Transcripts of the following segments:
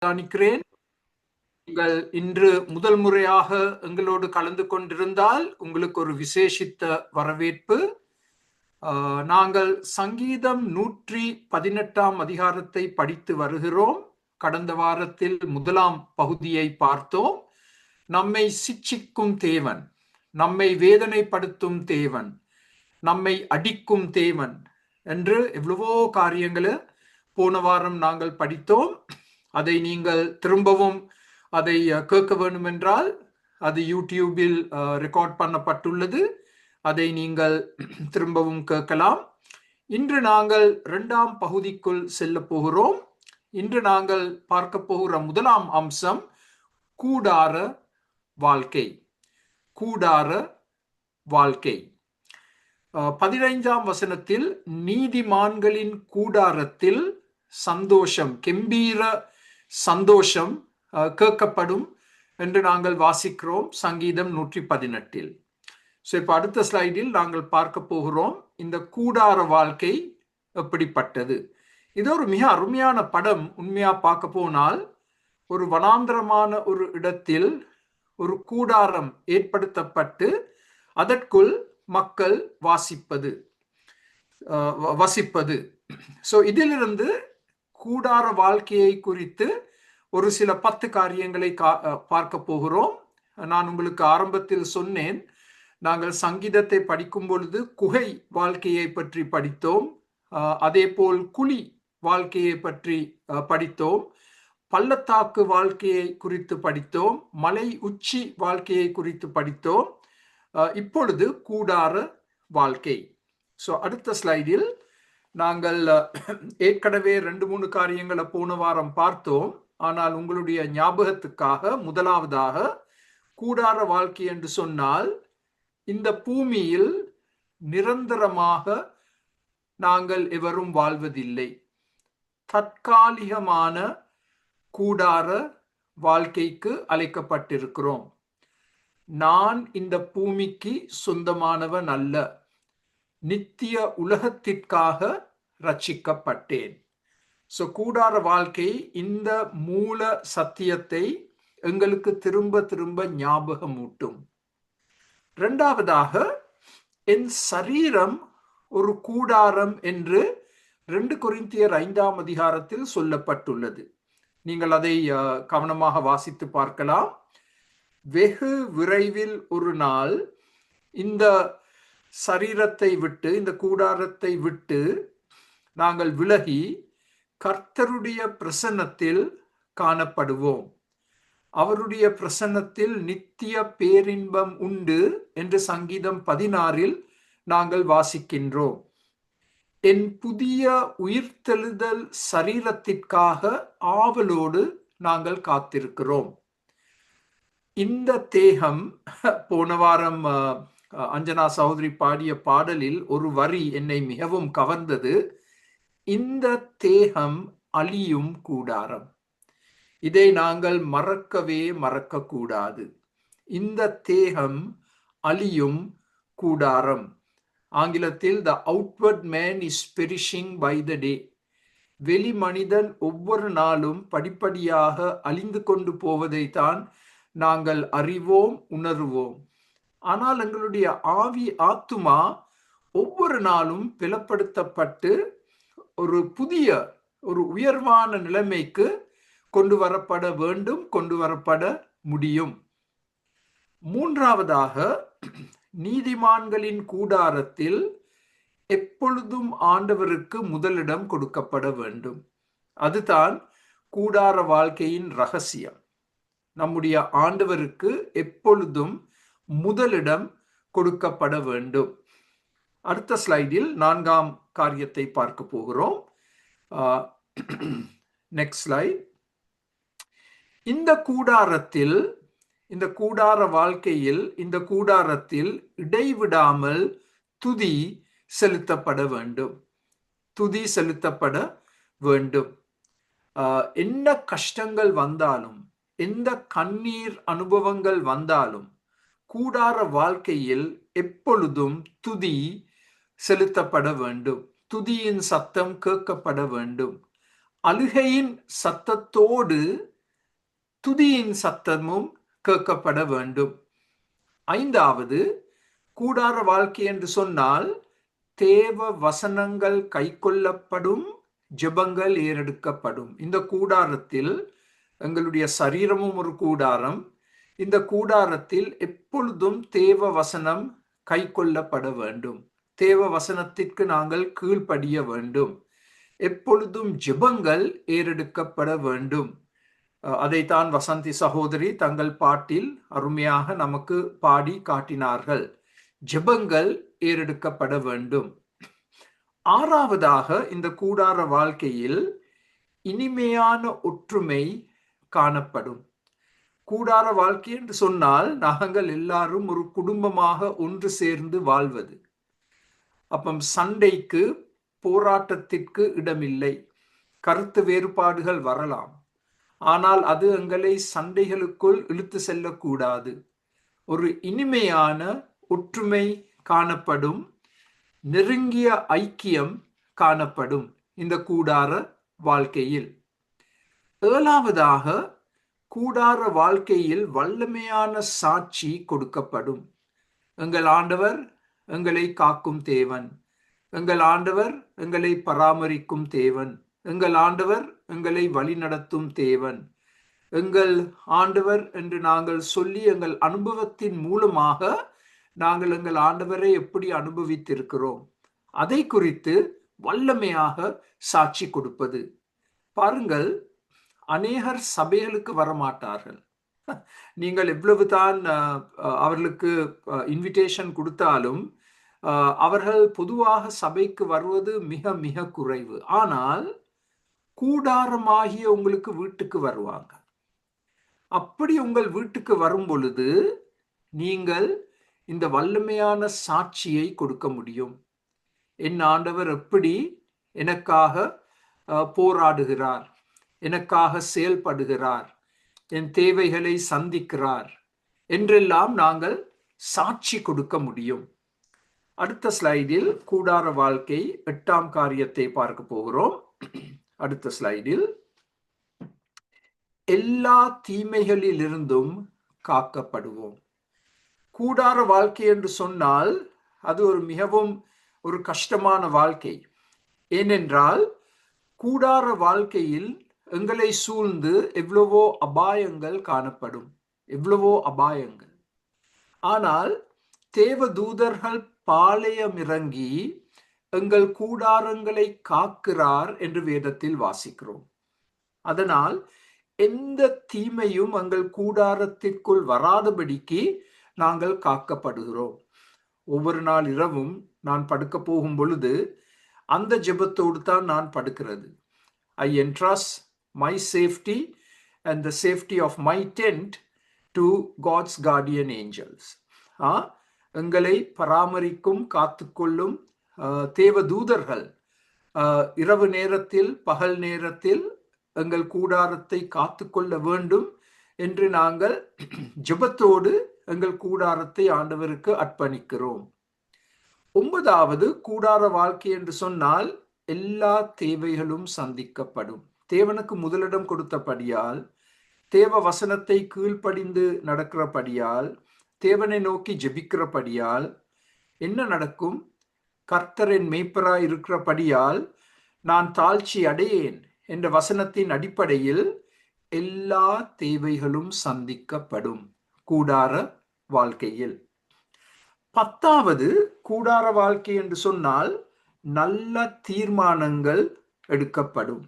நினைக்கிறேன். நீங்கள் இன்று முதல் முறையாக எங்களோடு கலந்து கொண்டிருந்தால் உங்களுக்கு ஒரு விசேஷித்த வரவேற்பு. நாங்கள் சங்கீதம் 118 அதிகாரத்தை படித்து வருகிறோம். கடந்த வாரத்தில் முதலாம் பகுதியை பார்த்தோம். நம்மை சிட்சிக்கும் தேவன், நம்மை வேதனைப்படுத்தும் தேவன், நம்மை அடிக்கும் தேவன் என்று எவ்வளவோ காரியங்களை போன வாரம் நாங்கள் படித்தோம். அதை நீங்கள் திரும்பவும் அதை கேட்க வேண்டும் என்றால் அது யூடியூபில் ரெக்கார்ட் பண்ணப்பட்டுள்ளது. அதை நீங்கள் திரும்பவும் கேட்கலாம். இன்று நாங்கள் 2ஆம் பகுதிக்குள் செல்ல போகிறோம். இன்று நாங்கள் பார்க்க போகிற முதலாம் அம்சம் கூடார வாழ்க்கை. கூடார வாழ்க்கை. 15ஆம் வசனத்தில் நீதிமான்களின் கூடாரத்தில் சந்தோஷம், கெம்பீர சந்தோஷம் கேட்கப்படும் என்று நாங்கள் வாசிக்கிறோம் சங்கீதம் 118. இப்ப அடுத்த ஸ்லைடில் நாங்கள் பார்க்க போகிறோம் இந்த கூடார வாழ்க்கை எப்படிப்பட்டது. இது ஒரு மிக அருமையான படம். உண்மையா பார்க்க போனால் ஒரு வனாந்திரமான ஒரு இடத்தில் ஒரு கூடாரம் ஏற்படுத்தப்பட்டு அதற்குள் மக்கள் வசிப்பது. இதிலிருந்து கூடார வாழ்க்கையை குறித்து ஒரு சில 10 காரியங்களை பார்க்க போகிறோம். நான் உங்களுக்கு ஆரம்பத்தில் சொன்னேன், நாங்கள் சங்கீதத்தை படிக்கும் பொழுது குகை வாழ்க்கையை பற்றி படித்தோம். அதே போல் குழி வாழ்க்கையை பற்றி படித்தோம். பள்ளத்தாக்கு வாழ்க்கையை குறித்து படித்தோம். மலை உச்சி வாழ்க்கையை குறித்து படித்தோம். இப்பொழுது கூடார வாழ்க்கை. அடுத்த ஸ்லைடில் நாங்கள் ஏற்கனவே 2-3 காரியங்களை போன வாரம் பார்த்தோம். ஆனால் உங்களுடைய ஞாபகத்துக்காக முதலாவதாக கூடார வாழ்க்கை என்று சொன்னால் இந்த பூமியில் நிரந்தரமாக நாங்கள் எவரும் வாழ்வதில்லை. தற்காலிகமான கூடார வாழ்க்கைக்கு அழைக்கப்பட்டிருக்கிறோம். நான் இந்த பூமிக்கு சொந்தமானவன் அல்ல, நித்திய உலகத்திற்காக ரட்சிக்கப்பட்டேன். கூடார வாழ்க்கை இந்த மூல சத்தியத்தை எங்களுக்கு திரும்ப திரும்ப ஞாபகமூட்டும். இரண்டாவதாக, என் சரீரம் ஒரு கூடாரம் என்று 2 கொரிந்தியர் 5ஆம் அதிகாரத்தில் சொல்லப்பட்டுள்ளது. நீங்கள் அதை கவனமாக வாசித்து பார்க்கலாம். வெகு விரைவில் ஒரு நாள் இந்த சரீரத்தை விட்டு, இந்த கூடாரத்தை விட்டு நாங்கள் விலகி கர்த்தருடைய பிரசன்னத்தில் காணப்படுவோம். அவருடைய பிரசன்னத்தில் நித்திய பேரின்பம் உண்டு என்று சங்கீதம் 16 நாங்கள் வாசிக்கின்றோம். என் புதிய உயிர்த்தெழுதல் சரீரத்திற்காக ஆவலோடு நாங்கள் காத்திருக்கிறோம். இந்த தேகம், போன வாரம் அஞ்சனா சகோதரி பாடிய பாடலில் ஒரு வரி என்னை மிகவும் கவர்ந்தது. இந்த தேகம் அழியும் கூடாரம். இதை நாங்கள் மறக்க கூடாது. இந்த தேகம் அழியும் கூடாரம். ஆங்கிலத்தில் the outward man is perishing by the day. வெளி மனிதன் ஒவ்வொரு நாளும் படிப்படியாக அழிந்து கொண்டு போவதை தான் நாங்கள் அறிவோம், உணர்வோம். ஆனால் எங்களுடைய ஆத்துமா ஒவ்வொரு நாளும் பலப்படுத்தப்பட்டு ஒரு புதிய, ஒரு உயர்வான நிலைமைக்கு கொண்டு வரப்பட வேண்டும், கொண்டு வரப்பட முடியும். மூன்றாவதாக, நீதிமான்களின் கூடாரத்தில் எப்பொழுதும் ஆண்டவருக்கு முதலிடம் கொடுக்கப்பட வேண்டும். அதுதான் கூடார வாழ்க்கையின் ரகசியம். நம்முடைய ஆண்டவருக்கு எப்பொழுதும் முதலிடம் கொடுக்கப்பட வேண்டும். அடுத்த ஸ்லைடில் 4ஆம் காரியத்தை பார்க்க போகிறோம். Next slide. இந்த கூடாரத்தில், இந்த கூடார வாழ்க்கையில், இந்த கூடாரத்தில் இடைவிடாமல் துதி செலுத்தப்பட வேண்டும். துதி செலுத்தப்பட வேண்டும். என்ன கஷ்டங்கள் வந்தாலும், எந்த கண்ணீர் அனுபவங்கள் வந்தாலும் கூடார வாழ்க்கையில் எப்பொழுதும் துதி செலுத்தப்பட வேண்டும். துதியின் சத்தம் கேட்கப்பட வேண்டும். அழுகையின் சத்தத்தோடு துதியின் சத்தமும் கேட்கப்பட வேண்டும். ஐந்தாவது, கூடார வாழ்க்கை என்று சொன்னால் தேவ வசனங்கள் கைக்கொள்ளப்படும், ஜெபங்கள் ஏறெடுக்கப்படும். இந்த கூடாரத்தில் எங்களுடைய சரீரமும் ஒரு கூடாரம். இந்த கூடாரத்தில் எப்பொழுதும் தேவ வசனம் கைக்கொள்ளப்பட வேண்டும். தேவ வசனத்திற்கு நாங்கள் கீழ்ப்படிய வேண்டும். எப்பொழுதும் ஜெபங்கள் ஏறெடுக்கப்பட வேண்டும். அதைத்தான் வசந்தி சகோதரி தங்கள் பாட்டில் அருமையாக நமக்கு பாடி காட்டினார்கள். ஜெபங்கள் ஏறெடுக்கப்பட வேண்டும். ஆறாவதாக, இந்த கூடார வாழ்க்கையில் இனிமையான ஒற்றுமை காணப்படும். கூடார வாழ்க்கை என்று சொன்னால் நாங்கள் எல்லாரும் ஒரு குடும்பமாக ஒன்று சேர்ந்து வாழ்வது. அப்ப சண்டைக்கு, போராட்டத்திற்கு இடமில்லை. கருத்து வேறுபாடுகள் வரலாம், ஆனால் அது எங்களை சண்டைகளுக்குள் இழுத்து செல்லக்கூடாது. ஒரு இனிமையான ஒற்றுமை காணப்படும், நெருங்கிய ஐக்கியம் காணப்படும் இந்த கூடார வாழ்க்கையில். ஏழாவதாக, கூடார வாழ்க்கையில் வல்லமையான சாட்சி கொடுக்கப்படும். எங்கள் ஆண்டவர் எங்களை காக்கும் தேவன், எங்கள் ஆண்டவர் எங்களை பராமரிக்கும் தேவன், எங்கள் ஆண்டவர் எங்களை வழிநடத்தும் தேவன், எங்கள் ஆண்டவர் என்று நாங்கள் சொல்லி எங்கள் அனுபவத்தின் மூலமாக நாங்கள் எங்கள் ஆண்டவரை எப்படி அனுபவித்திருக்கிறோம் அதை குறித்து வல்லமையாக சாட்சி கொடுப்பது. பாருங்கள், அநேகர் சபைகளுக்கு வரமாட்டார்கள். நீங்கள் எவ்வளவுதான் அவர்களுக்கு இன்விடேஷன் கொடுத்தாலும் அவர்கள் பொதுவாக சபைக்கு வருவது மிக மிக குறைவு. ஆனால் கூடாரமாகிய உங்களுக்கு வீட்டுக்கு வருவாங்க. அப்படி உங்கள் வீட்டுக்கு வரும் பொழுது நீங்கள் இந்த வல்லமையான சாட்சியை கொடுக்க முடியும். என் ஆண்டவர் எப்படி எனக்காக போராடுகிறார், எனக்காக செயல்படுகிறார், என் தேவைகளை சந்திக்கிறார் என்றெல்லாம் நாங்கள் சாட்சி கொடுக்க முடியும். அடுத்த ஸ்லைடில் கூடார வாழ்க்கை 8ஆம் காரியத்தை பார்க்க போகிறோம். அடுத்த ஸ்லைடில் எல்லா தீமைகளிலிருந்தும் காக்கப்படுவோம். கூடார வாழ்க்கை என்று சொன்னால் அது ஒரு மிகவும் ஒரு கஷ்டமான வாழ்க்கை. ஏனென்றால் கூடார வாழ்க்கையில் எங்களை சூழ்ந்து எவ்வளவோ அபாயங்கள் காணப்படும், எவ்வளவோ அபாயங்கள். ஆனால் தேவ தூதர்கள் பாளையம் இறங்கி எங்கள் கூடாரங்களை காக்கிறார் என்று வேதத்தில் வாசிக்கிறோம். அதனால் எந்த தீமையும் எங்கள் கூடாரத்திற்குள் வராதபடிக்கு நாங்கள் காக்கப்படுகிறோம். ஒவ்வொரு நாள் இரவும் நான் படுக்க போகும் பொழுது அந்த ஜெபத்தோடு தான் நான் படுக்கிறது. I entrust my safety and the safety of my tent to God's guardian angels. எங்களை பராமரிக்கும், காத்துக்கொள்ளும் தேவ தூதர்கள் இரவு நேரத்தில், பகல் நேரத்தில் எங்கள் கூடாரத்தை காத்துக்கொள்ள வேண்டும் என்று நாங்கள் ஜெபத்தோடு எங்கள் கூடாரத்தை ஆண்டவருக்கு அர்ப்பணிக்கிறோம். 9வது, கூடார வாழ்க்கை என்று சொன்னால் எல்லா தேவைகளும் சந்திக்கப்படும். தேவனுக்கு முதலிடம் கொடுத்தபடியால், தேவ வசனத்தை கீழ்ப்படிந்து நடக்கிறபடியால், தேவனை நோக்கி ஜெபிக்கிறபடியால் என்ன நடக்கும்? கர்த்தரின் மேய்ப்பராய் இருக்கிறபடியால் நான் தாழ்ச்சி அடையேன் என்ற வசனத்தின் அடிப்படையில் எல்லா தேவைகளும் சந்திக்கப்படும் கூடார வாழ்க்கையில். 10வது, கூடார வாழ்க்கை என்று சொன்னால் நல்ல தீர்மானங்கள் எடுக்கப்படும்.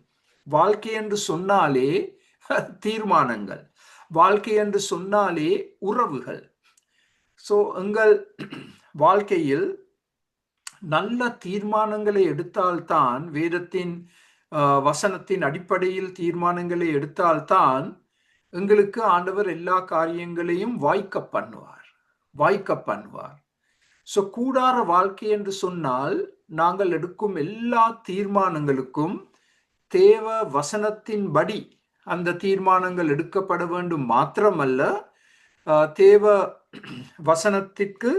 வாழ்க்கை என்று சொன்னாலே தீர்மானங்கள், வாழ்க்கை என்று சொன்னாலே உறவுகள். எங்கள் வாழ்க்கையில் நல்ல தீர்மானங்களை எடுத்தால்தான், வேதத்தின் வசனத்தின் அடிப்படையில் தீர்மானங்களை எடுத்தால்தான் எங்களுக்கு ஆண்டவர் எல்லா காரியங்களையும் வாய்க்க பண்ணுவார். கூடார வாழ்க்கை என்று சொன்னால் நாங்கள் எடுக்கும் எல்லா தீர்மானங்களுக்கும் தேவ வசனத்தின்படி அந்த தீர்மானங்கள் எடுக்கப்பட வேண்டும். மாத்திரமல்ல, தேவ வசனத்திற்கு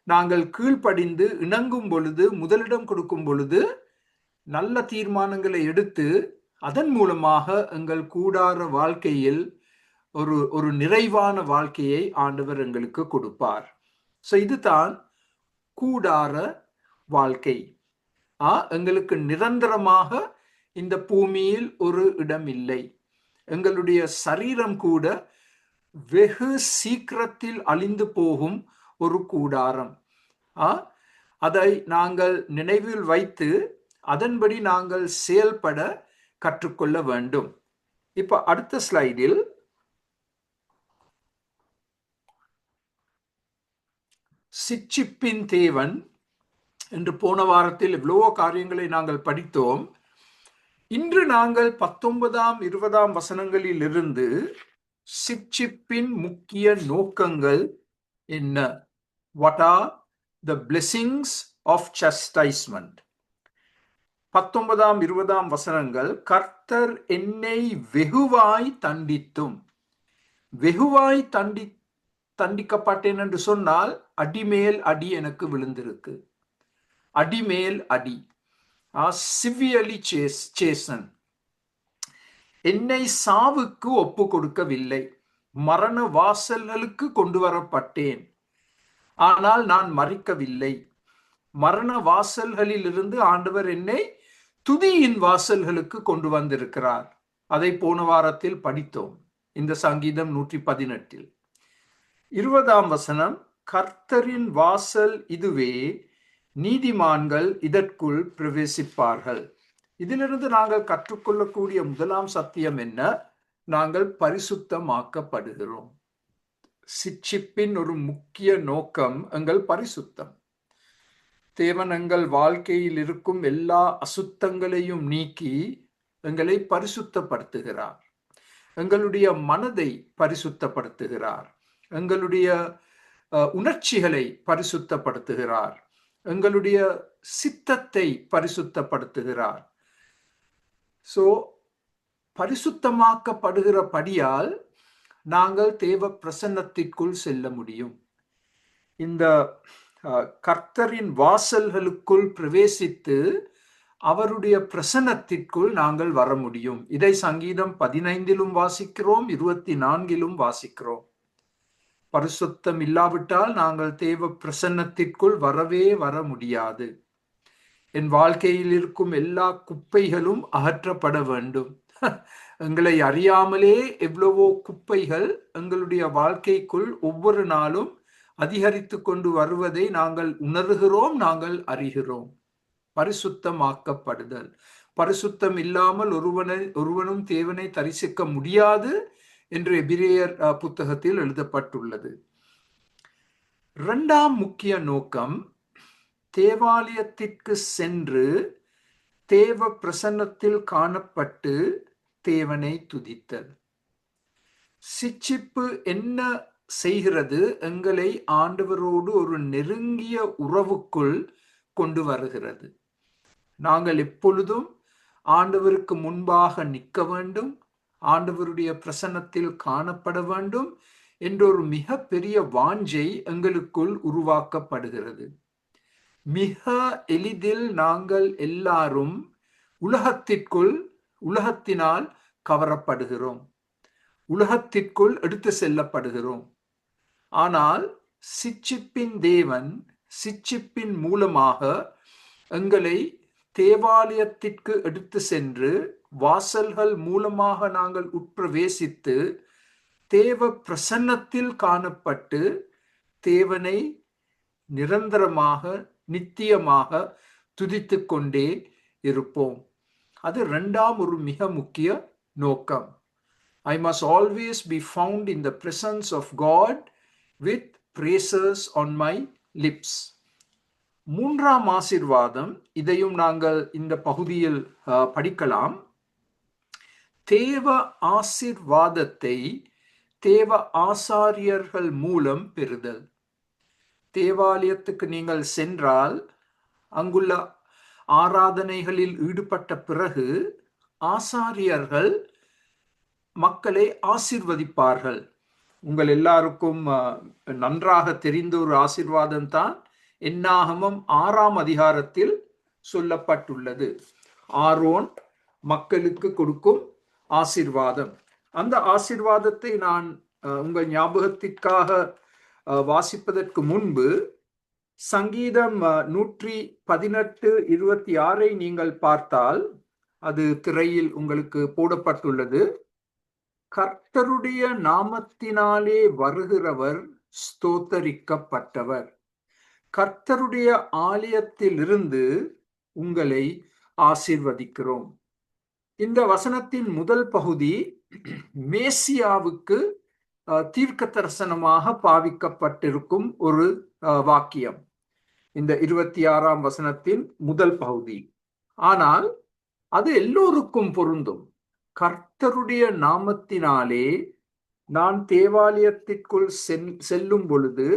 நாங்கள் கீழ்ப்படிந்து இணங்கும் பொழுது, முதலிடம் கொடுக்கும் பொழுது நல்ல தீர்மானங்களை எடுத்து அதன் மூலமாக எங்கள் கூடார வாழ்க்கையில் ஒரு நிறைவான வாழ்க்கையை ஆண்டவர் எங்களுக்கு கொடுப்பார். ஸோ இதுதான் கூடார வாழ்க்கை. எங்களுக்கு நிரந்தரமாக இந்த பூமியில் ஒரு இடம் இல்லை. எங்களுடைய சரீரம் கூட வெகு சீக்கிரத்தில் அழிந்து போகும் ஒரு கூடாரம். அதை நாங்கள் நினைவில் வைத்து அதன்படி நாங்கள் செயல்பட கற்றுக்கொள்ள வேண்டும். இப்ப அடுத்த ஸ்லைடில் சிட்சிப்பின் தேவன் என்று போன வாரத்தில் எவ்வளவோ காரியங்களை நாங்கள் படித்தோம். இன்று நாங்கள் 19ஆம் 20ஆம் வசனங்களில் இருந்து சிட்சிப்பின் முக்கிய நோக்கங்கள் என்ன, what are the blessings of chastisement. 19ஆம் 20ஆம் வசனங்கள், கர்த்தர் என்னை வெகுவாய் தண்டித்தும். வெகுவாய் தண்டிக்கப்பட்டேன் என்று சொன்னால் அடிமேல் அடி எனக்கு விழுந்திருக்கு. அடிமேல் அடி, சிவியர்லி சேசன். என்னை சாவுக்கு ஒப்பு கொடுக்கவில்லை, மரண வாசல்களுக்கு கொண்டு வரப்பட்டேன், ஆனால் நான் மறிக்கவில்லை. மரண வாசல்களில் இருந்து ஆண்டவர் என்னை துதியின் வாசல்களுக்கு கொண்டு வந்திருக்கிறார். அதை போன வாரத்தில் படித்தோம், இந்த சங்கீதம் 118. 20ஆம் வசனம், கர்த்தரின் வாசல் இதுவே, நீதிமான்கள் இதற்குள் பிரவேசிப்பார்கள். இதிலிருந்து நாங்கள் கற்றுக்கொள்ளக்கூடிய முதலாம் சத்தியம் என்ன? நாங்கள் பரிசுத்தமாக்கப்படுகிறோம். சிட்சிப்பின் ஒரு முக்கிய நோக்கம் எங்கள் பரிசுத்தம். தேவன் எங்கள் வாழ்க்கையில் இருக்கும் எல்லா அசுத்தங்களையும் நீக்கி எங்களை பரிசுத்தப்படுத்துகிறார். எங்களுடைய மனதை பரிசுத்தப்படுத்துகிறார். எங்களுடைய உணர்ச்சிகளை பரிசுத்தப்படுத்துகிறார். எங்களுடைய சித்தத்தை பரிசுத்தப்படுத்துகிறார். சோ பரிசுத்தமாக்கப்படுகிற படியால் நாங்கள் தேவ பிரசன்னத்திற்குள் செல்ல முடியும். இந்த கர்த்தரின் வாசல்களுக்குள் பிரவேசித்து அவருடைய பிரசன்னத்திற்குள் நாங்கள் வர முடியும். இதை சங்கீதம் 15 வாசிக்கிறோம், 24 வாசிக்கிறோம். பரிசுத்தம் இல்லாவிட்டால் நாங்கள் தேவ பிரசன்னத்திற்குள் வர முடியாது. என் வாழ்க்கையில் இருக்கும் எல்லா குப்பைகளும் அகற்றப்பட வேண்டும். எங்களை அறியாமலே எவ்வளவோ குப்பைகள் எங்களுடைய வாழ்க்கைக்குள் ஒவ்வொரு நாளும் அதிகரித்து கொண்டு வருவதை நாங்கள் உணர்கிறோம், நாங்கள் அறிகிறோம். பரிசுத்தமாக்கப்படுதல். பரிசுத்தம் இல்லாமல் ஒருவனும் தேவனை தரிசிக்க முடியாது என்று எபிரேயர் புத்தகத்தில் எழுதப்பட்டுள்ளது. இரண்டாம் முக்கிய நோக்கம், தேவாலயத்திற்கு சென்று தேவ பிரசன்னத்தில் காணப்பட்டு தேவனை துதித்தல். சிட்சிப்பு என்ன செய்கிறது? எங்களை ஆண்டவரோடு ஒரு நெருங்கிய உறவுக்குள் கொண்டு வருகிறது. நாங்கள் எப்பொழுதும் ஆண்டவருக்கு முன்பாக நிற்க வேண்டும், ஆண்டவருடைய பிரசன்னத்தில் காணப்பட வேண்டும் என்ற ஒரு மிக பெரிய வாஞ்சை எங்களுக்குள் உருவாக்கப்படுகிறது. மிக எளிதில் நாங்கள் எல்லாரும் உலகத்தினால் கவரப்படுகிறோம், உலகத்திற்குள் எடுத்து செல்லப்படுகிறோம். ஆனால் சிட்சிப்பின் தேவன் சிட்சிப்பின் மூலமாக எங்களை தேவாலயத்திற்கு எடுத்து சென்று வாசல்கள் மூலமாக நாங்கள் உட்பிரவேசித்து தேவ பிரசன்னத்தில் காணப்பட்டு தேவனை நிரந்தரமாக நித்தியமாக துதித்து கொண்டே இருப்போம். அது இரண்டாம் ஒரு மிக முக்கிய நோக்கம். I must always be found in the presence of God with praises on my lips. மூன்றாம் ஆசீர்வாதம், இதையும் நாங்கள் இந்த பகுதியில் படிக்கலாம். தேவ ஆசீர்வாதத்தை தேவ ஆசாரியர்கள் மூலம் பெறுதல். தேவாலயத்துக்கு நீங்கள் சென்றால் அங்குள்ள ஆராதனைகளில் ஈடுபட்ட பிறகு ஆசாரியர்கள் மக்களை ஆசீர்வதிப்பார்கள். உங்கள் எல்லாருக்கும் நன்றாக தெரிந்த ஒரு ஆசீர்வாதம் தான் என்னாகமம் 6ஆம் அதிகாரத்தில் சொல்லப்பட்டுள்ளது. ஆரோன் மக்களுக்கு கொடுக்கும் ஆசீர்வாதம். அந்த ஆசீர்வாதத்தை நான் உங்கள் ஞாபகத்திற்காக வாசிப்பதற்கு முன்பு சங்கீதம் 118:26 நீங்கள் பார்த்தால் அது திரையில் உங்களுக்கு போடப்பட்டுள்ளது. கர்த்தருடைய நாமத்தினாலே வருகிறவர் ஸ்தோத்தரிக்கப்பட்டவர். கர்த்தருடைய ஆலயத்திலிருந்து உங்களை ஆசீர்வதிக்கிறோம். இந்த வசனத்தின் முதல் பகுதி மேசியாவுக்கு தீர்க்க தரிசனமாக பாவிக்கப்பட்டிருக்கும் ஒரு வாக்கியம், இந்த 26ஆம் வசனத்தின் முதல் பகுதி. ஆனால் அது எல்லோருக்கும் பொருந்தும். கர்த்தருடைய நாமத்தினாலே நான் தேவாலயத்திற்குள் செல்லும் பொழுது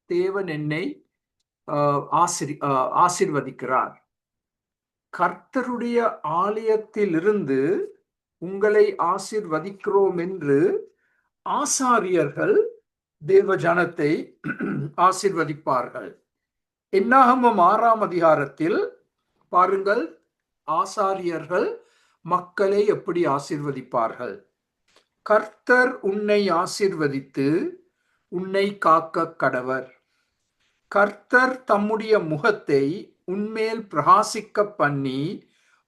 தேவன் என்னை ஆசீர்வதிக்கிறார். கர்த்தருடைய ஆலயத்திலிருந்து உங்களை ஆசீர்வதிக்கிறோம் என்று ஆசாரியர்கள் தேவ ஜனத்தை ஆசீர்வதிப்பார்கள். என்னாகமம் 6ஆம் அதிகாரத்தில் பாருங்கள், ஆசாரியர்கள் மக்களை எப்படி ஆசீர்வதிப்பார்கள். கர்த்தர் உன்னை ஆசீர்வதித்து உன்னை காக்க கடவர். கர்த்தர் தம்முடைய முகத்தை உன்மேல் பிரகாசிக்க பண்ணி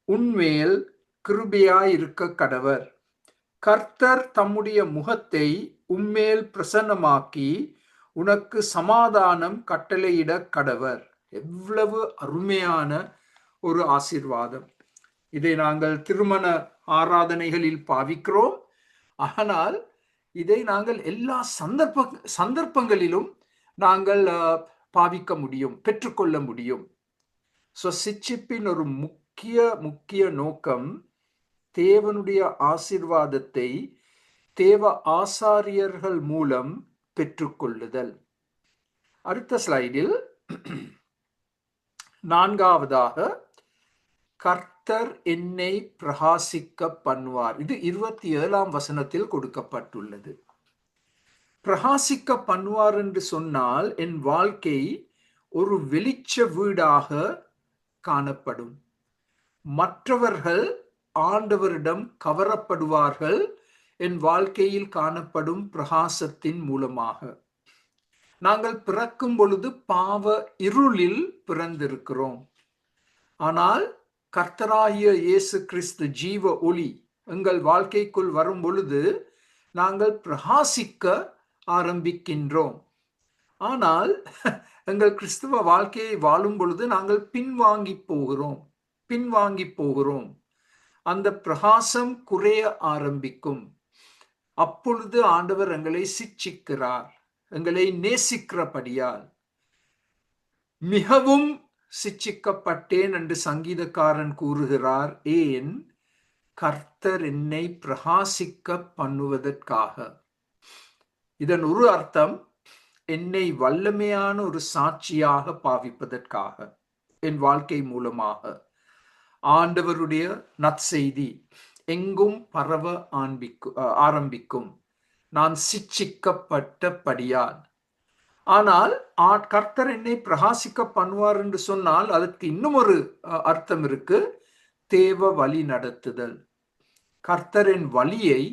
உன்மேல் கிருபையாயிருக்க கடவர். கர்த்தர் தம்முடைய முகத்தை உம்மேல் பிரசன்னமாக்கி உனக்கு சமாதானம் கட்டளையிட கடவர். எவ்வளவு அருமையான ஒரு ஆசீர்வாதம்! இதை நாங்கள் திருமண ஆராதனைகளில் பாவிக்கிறோம். ஆனால் இதை நாங்கள் எல்லா சந்தர்ப்பங்களிலும் நாங்கள் பாவிக்க முடியும், பெற்றுக்கொள்ள முடியும். சிட்சிப்பின் ஒரு முக்கிய நோக்கம் தேவனுடைய ஆசீர்வாதத்தை தேவ ஆசாரியர்கள் மூலம் பெற்றுக்கொள்ளுதல். அடுத்த ஸ்லைடில் 4ஆவதாக கர்த்தர் என்னை பிரகாசிக்க பண்ணுவார். இது 27ஆம் வசனத்தில் கொடுக்கப்பட்டுள்ளது. பிரகாசிக்க பண்ணுவார் என்று சொன்னால் என் வாழ்க்கை ஒரு வெளிச்ச வீடாக காணப்படும். மற்றவர்கள் ஆண்டவரிடம் கவரப்படுவார்கள் என் வாழ்க்கையில் காணப்படும் பிரகாசத்தின் மூலமாக. நாங்கள் பிறக்கும் பொழுது பாவ இருளில் பிறந்திருக்கிறோம். ஆனால் கர்த்தராகிய இயேசு கிறிஸ்து ஜீவ ஒளி எங்கள் வாழ்க்கைக்குள் வரும் பொழுது நாங்கள் பிரகாசிக்க ஆரம்பிக்கின்றோம். ஆனால் எங்கள் கிறிஸ்துவ வாழ்க்கையை வாழும் பொழுது நாங்கள் பின்வாங்கி போகிறோம். அந்த பிரகாசம் குறைய ஆரம்பிக்கும். அப்பொழுது ஆண்டவர் எங்களை சிட்சிக்கிறார். எங்களை நேசிக்கிறபடியால் மிகவும் சிட்சிக்கப்பட்டேன் என்று சங்கீதக்காரன் கூறுகிறார். ஏன்? கர்த்தர் என்னை பிரகாசிக்க பண்ணுவதற்காக. இதன் ஒரு அர்த்தம் என்னை வல்லமையான ஒரு சாட்சியாக பாவிப்பதற்காக. என் வாழ்க்கை மூலமாக ஆண்டவருடைய நற்செய்தி எங்கும் பரவ ஆரம்பிக்கும். நான் சிட்சிக்கப்பட்டபடியால். ஆனால் கர்த்தர் என்னை பிரகாசிக்க பண்ணுவார் என்று சொன்னால் அதற்கு இன்னும் ஒரு அர்த்தம் இருக்கு. தேவ வழி நடத்துதல். கர்த்தரின் வழியை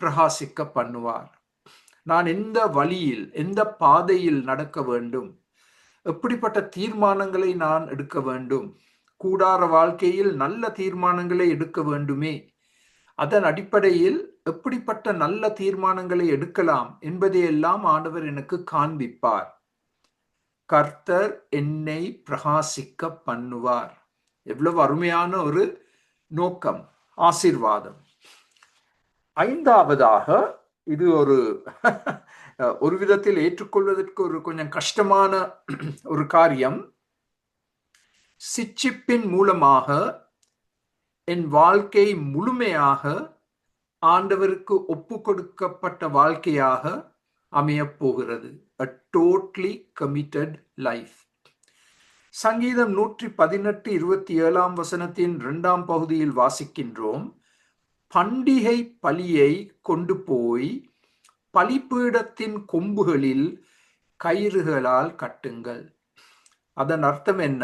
பிரகாசிக்க பண்ணுவார். நான் எந்த வழியில், எந்த பாதையில் நடக்க வேண்டும், எப்படிப்பட்ட தீர்மானங்களை நான் எடுக்க வேண்டும், கூடார வாழ்க்கையில் நல்ல தீர்மானங்களை எடுக்க வேண்டுமே, அதன் அடிப்படையில் எப்படிப்பட்ட நல்ல தீர்மானங்களை எடுக்கலாம் என்பதையெல்லாம் ஆண்டவர் எனக்கு காண்பிப்பார். கர்த்தர் என்னை பிரகாசிக்க பண்ணுவார். எவ்வளவு அருமையான ஒரு நோக்கம், ஆசீர்வாதம். 5ஆவதாக, இது ஒரு விதத்தில் ஏற்றுக்கொள்வதற்கு ஒரு கொஞ்சம் கஷ்டமான ஒரு காரியம். சிட்சிப்பின் மூலமாக என் வாழ்க்கை முழுமையாக ஆண்டவருக்கு ஒப்பு கொடுக்கப்பட்ட வாழ்க்கையாக அமையப் போகிறது. A totally committed life. சங்கீதம் 118:27 வசனத்தின் 2ஆம் பகுதியில் வாசிக்கின்றோம். பண்டிகை பலியை கொண்டு போய் பலிபீடத்தின் கொம்புகளில் கயிறுகளால் கட்டுங்கள். அதன் அர்த்தம் என்ன?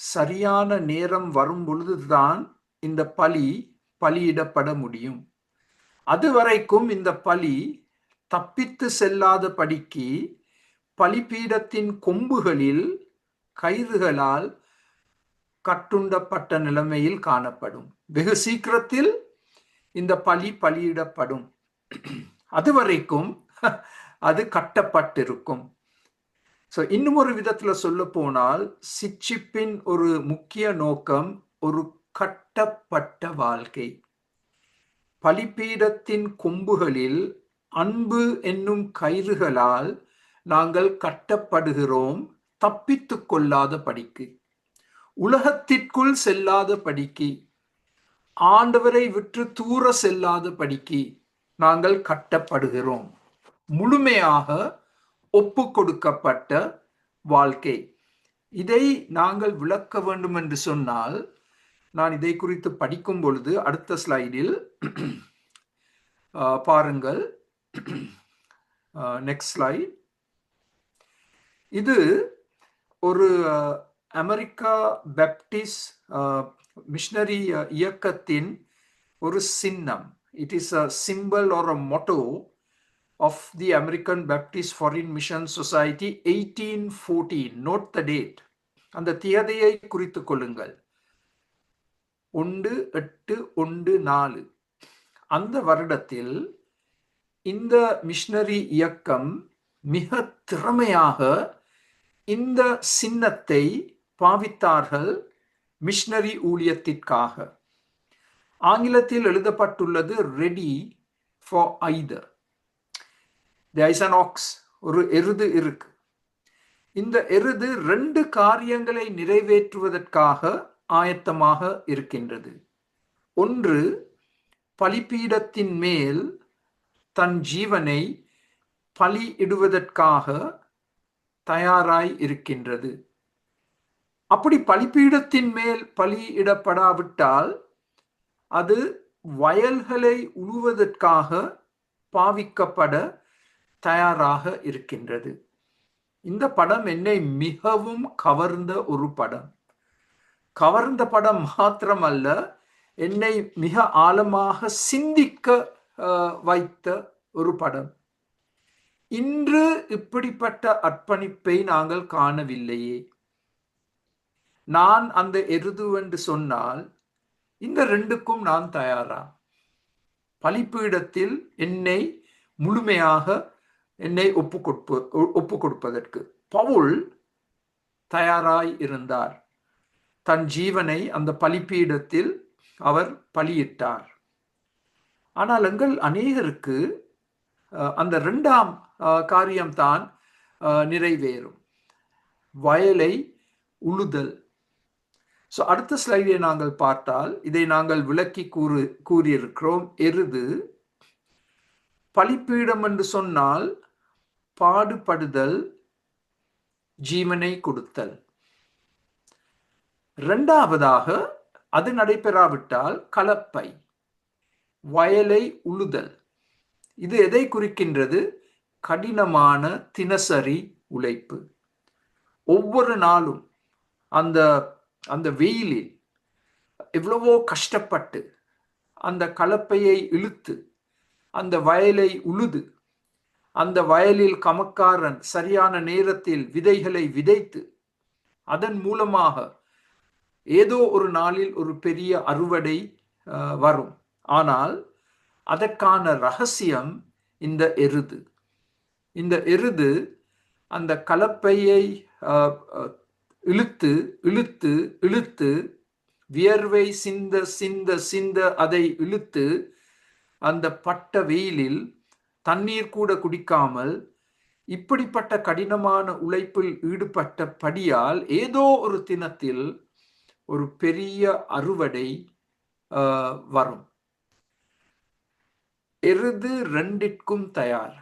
சரியான நேரம் வரும் பொழுதுதான் இந்த பலியிடப்பட முடியும். அதுவரைக்கும் இந்த பலி தப்பித்து செல்லாத படிக்கு பலிபீடத்தின் கொம்புகளில் கயிறுகளால் கட்டுண்டப்பட்ட நிலைமையில் காணப்படும். வெகு சீக்கிரத்தில் இந்த பலியிடப்படும். அதுவரைக்கும் அது கட்டப்பட்டிருக்கும். இன்னும் ஒரு விதத்துல சொல்ல போனால், சிட்சிப்பின் ஒரு முக்கிய நோக்கம் ஒரு கட்டப்பட்ட வாழ்க்கை. பலிபீடத்தின் கொம்புகளில் அன்பு என்னும் கயிறுகளால் நாங்கள் கட்டப்படுகிறோம், தப்பித்து கொள்ளாத படிக்கு, உலகத்திற்குள் செல்லாத படிக்கு, ஆண்டவரை விட்டு தூர செல்லாத படிக்கு நாங்கள் கட்டப்படுகிறோம். முழுமையாக ஒப்பு கொடுக்கப்பட்ட வாழ்க்கை. இதை நாங்கள் விளக்க வேண்டும் என்று சொன்னால், நான் இதை குறித்து படிக்கும் பொழுது அடுத்த ஸ்லைடில் பாருங்கள். Next slide. இது ஒரு அமெரிக்கா பேப்டிஸ்ட் மிஷனரி இயக்கத்தின் ஒரு சின்னம். It is a symbol or a motto of the American Baptist Foreign Mission Society 1814. Note the date. அந்த தியதியை குறித்து கொள்ளுங்கள். 1814. அந்த வருடத்தில் இந்த மிஷனரி இயக்கம் மிக திறமையாக இந்த சின்னத்தை பாவித்தார்கள் மிஷனரி ஊழியத்திற்காக. ஆங்கிலத்தில் எழுதப்பட்டுள்ளது ready for either. There is an ox. ஒரு எருது இருக்கு. இந்த எருது 2 காரியங்களை நிறைவேற்றுவதற்காக ஆயத்தமாக இருக்கின்றது. ஒன்று, பலிபீடத்தின் மேல் தன் ஜீவனை பலியிடுவதற்காக தயாராய் இருக்கின்றது. அப்படி பலிபீடத்தின் மேல் பலியிடப்படாவிட்டால் அது வயல்களை உழுவதற்காக பாவிக்கப்பட தயாராக இருக்கின்றது. இந்த படம் என்னை மிகவும் கவர்ந்த ஒரு படம். கவர்ந்த படம் மாத்திரமல்ல, என்னை மிக ஆழமாக சிந்திக்க வைத்த ஒரு படம். இன்று இப்படிப்பட்ட அர்ப்பணிப்பை நாங்கள் காணவில்லையே. நான் அந்த எருது என்று சொன்னால் இந்த 2க்கும் நான் தயாரா? பலிபீடத்தில் என்னை முழுமையாக ஒப்பு கொடுப்பதற்கு பவுல் தயாராய் இருந்தார். தன் ஜீவனை அந்த பலிபீடத்தில் அவர் பலியிட்டார். ஆனால் எங்கள் அநேகருக்கு அந்த 2ஆம் காரியம்தான் நிறைவேறும், வயலை உழுதல். அடுத்த ஸ்லைடை நாங்கள் பார்த்தால் இதை நாங்கள் விளக்கி கூறியிருக்கிறோம். எருது பலிபீடம் என்று சொன்னால் பாடுபடுதல், ஜீவனை கொடுத்தல். 2ஆவதாக அது நடைபெறாவிட்டால் கலப்பை, வயலை உழுதல். இது எதை குறிக்கின்றது? கடினமான தினசரி உழைப்பு. ஒவ்வொரு நாளும் அந்த வெயிலில் எவ்வளவோ கஷ்டப்பட்டு அந்த கலப்பையை இழுத்து அந்த வயலை உழுது, அந்த வயலில் கமக்காரன் சரியான நேரத்தில் விதைகளை விதைத்து அதன் மூலமாக ஏதோ ஒரு நாளில் ஒரு பெரிய அறுவடை வரும். ஆனால் அதற்கான ரகசியம் இந்த எருது. இந்த எருது அந்த கலப்பையை இழுத்து இழுத்து இழுத்து வியர்வை சிந்த சிந்த சிந்த அதை இழுத்து அந்த பட்ட வெயிலில் தண்ணீர் கூட குடிக்காமல் இப்படிப்பட்ட கடினமான உழைப்பில் ஈடுபட்டபடியால் ஏதோ ஒரு தினத்தில் ஒரு பெரிய அறுவடை வரும். எருது 2ற்கும் தயார்.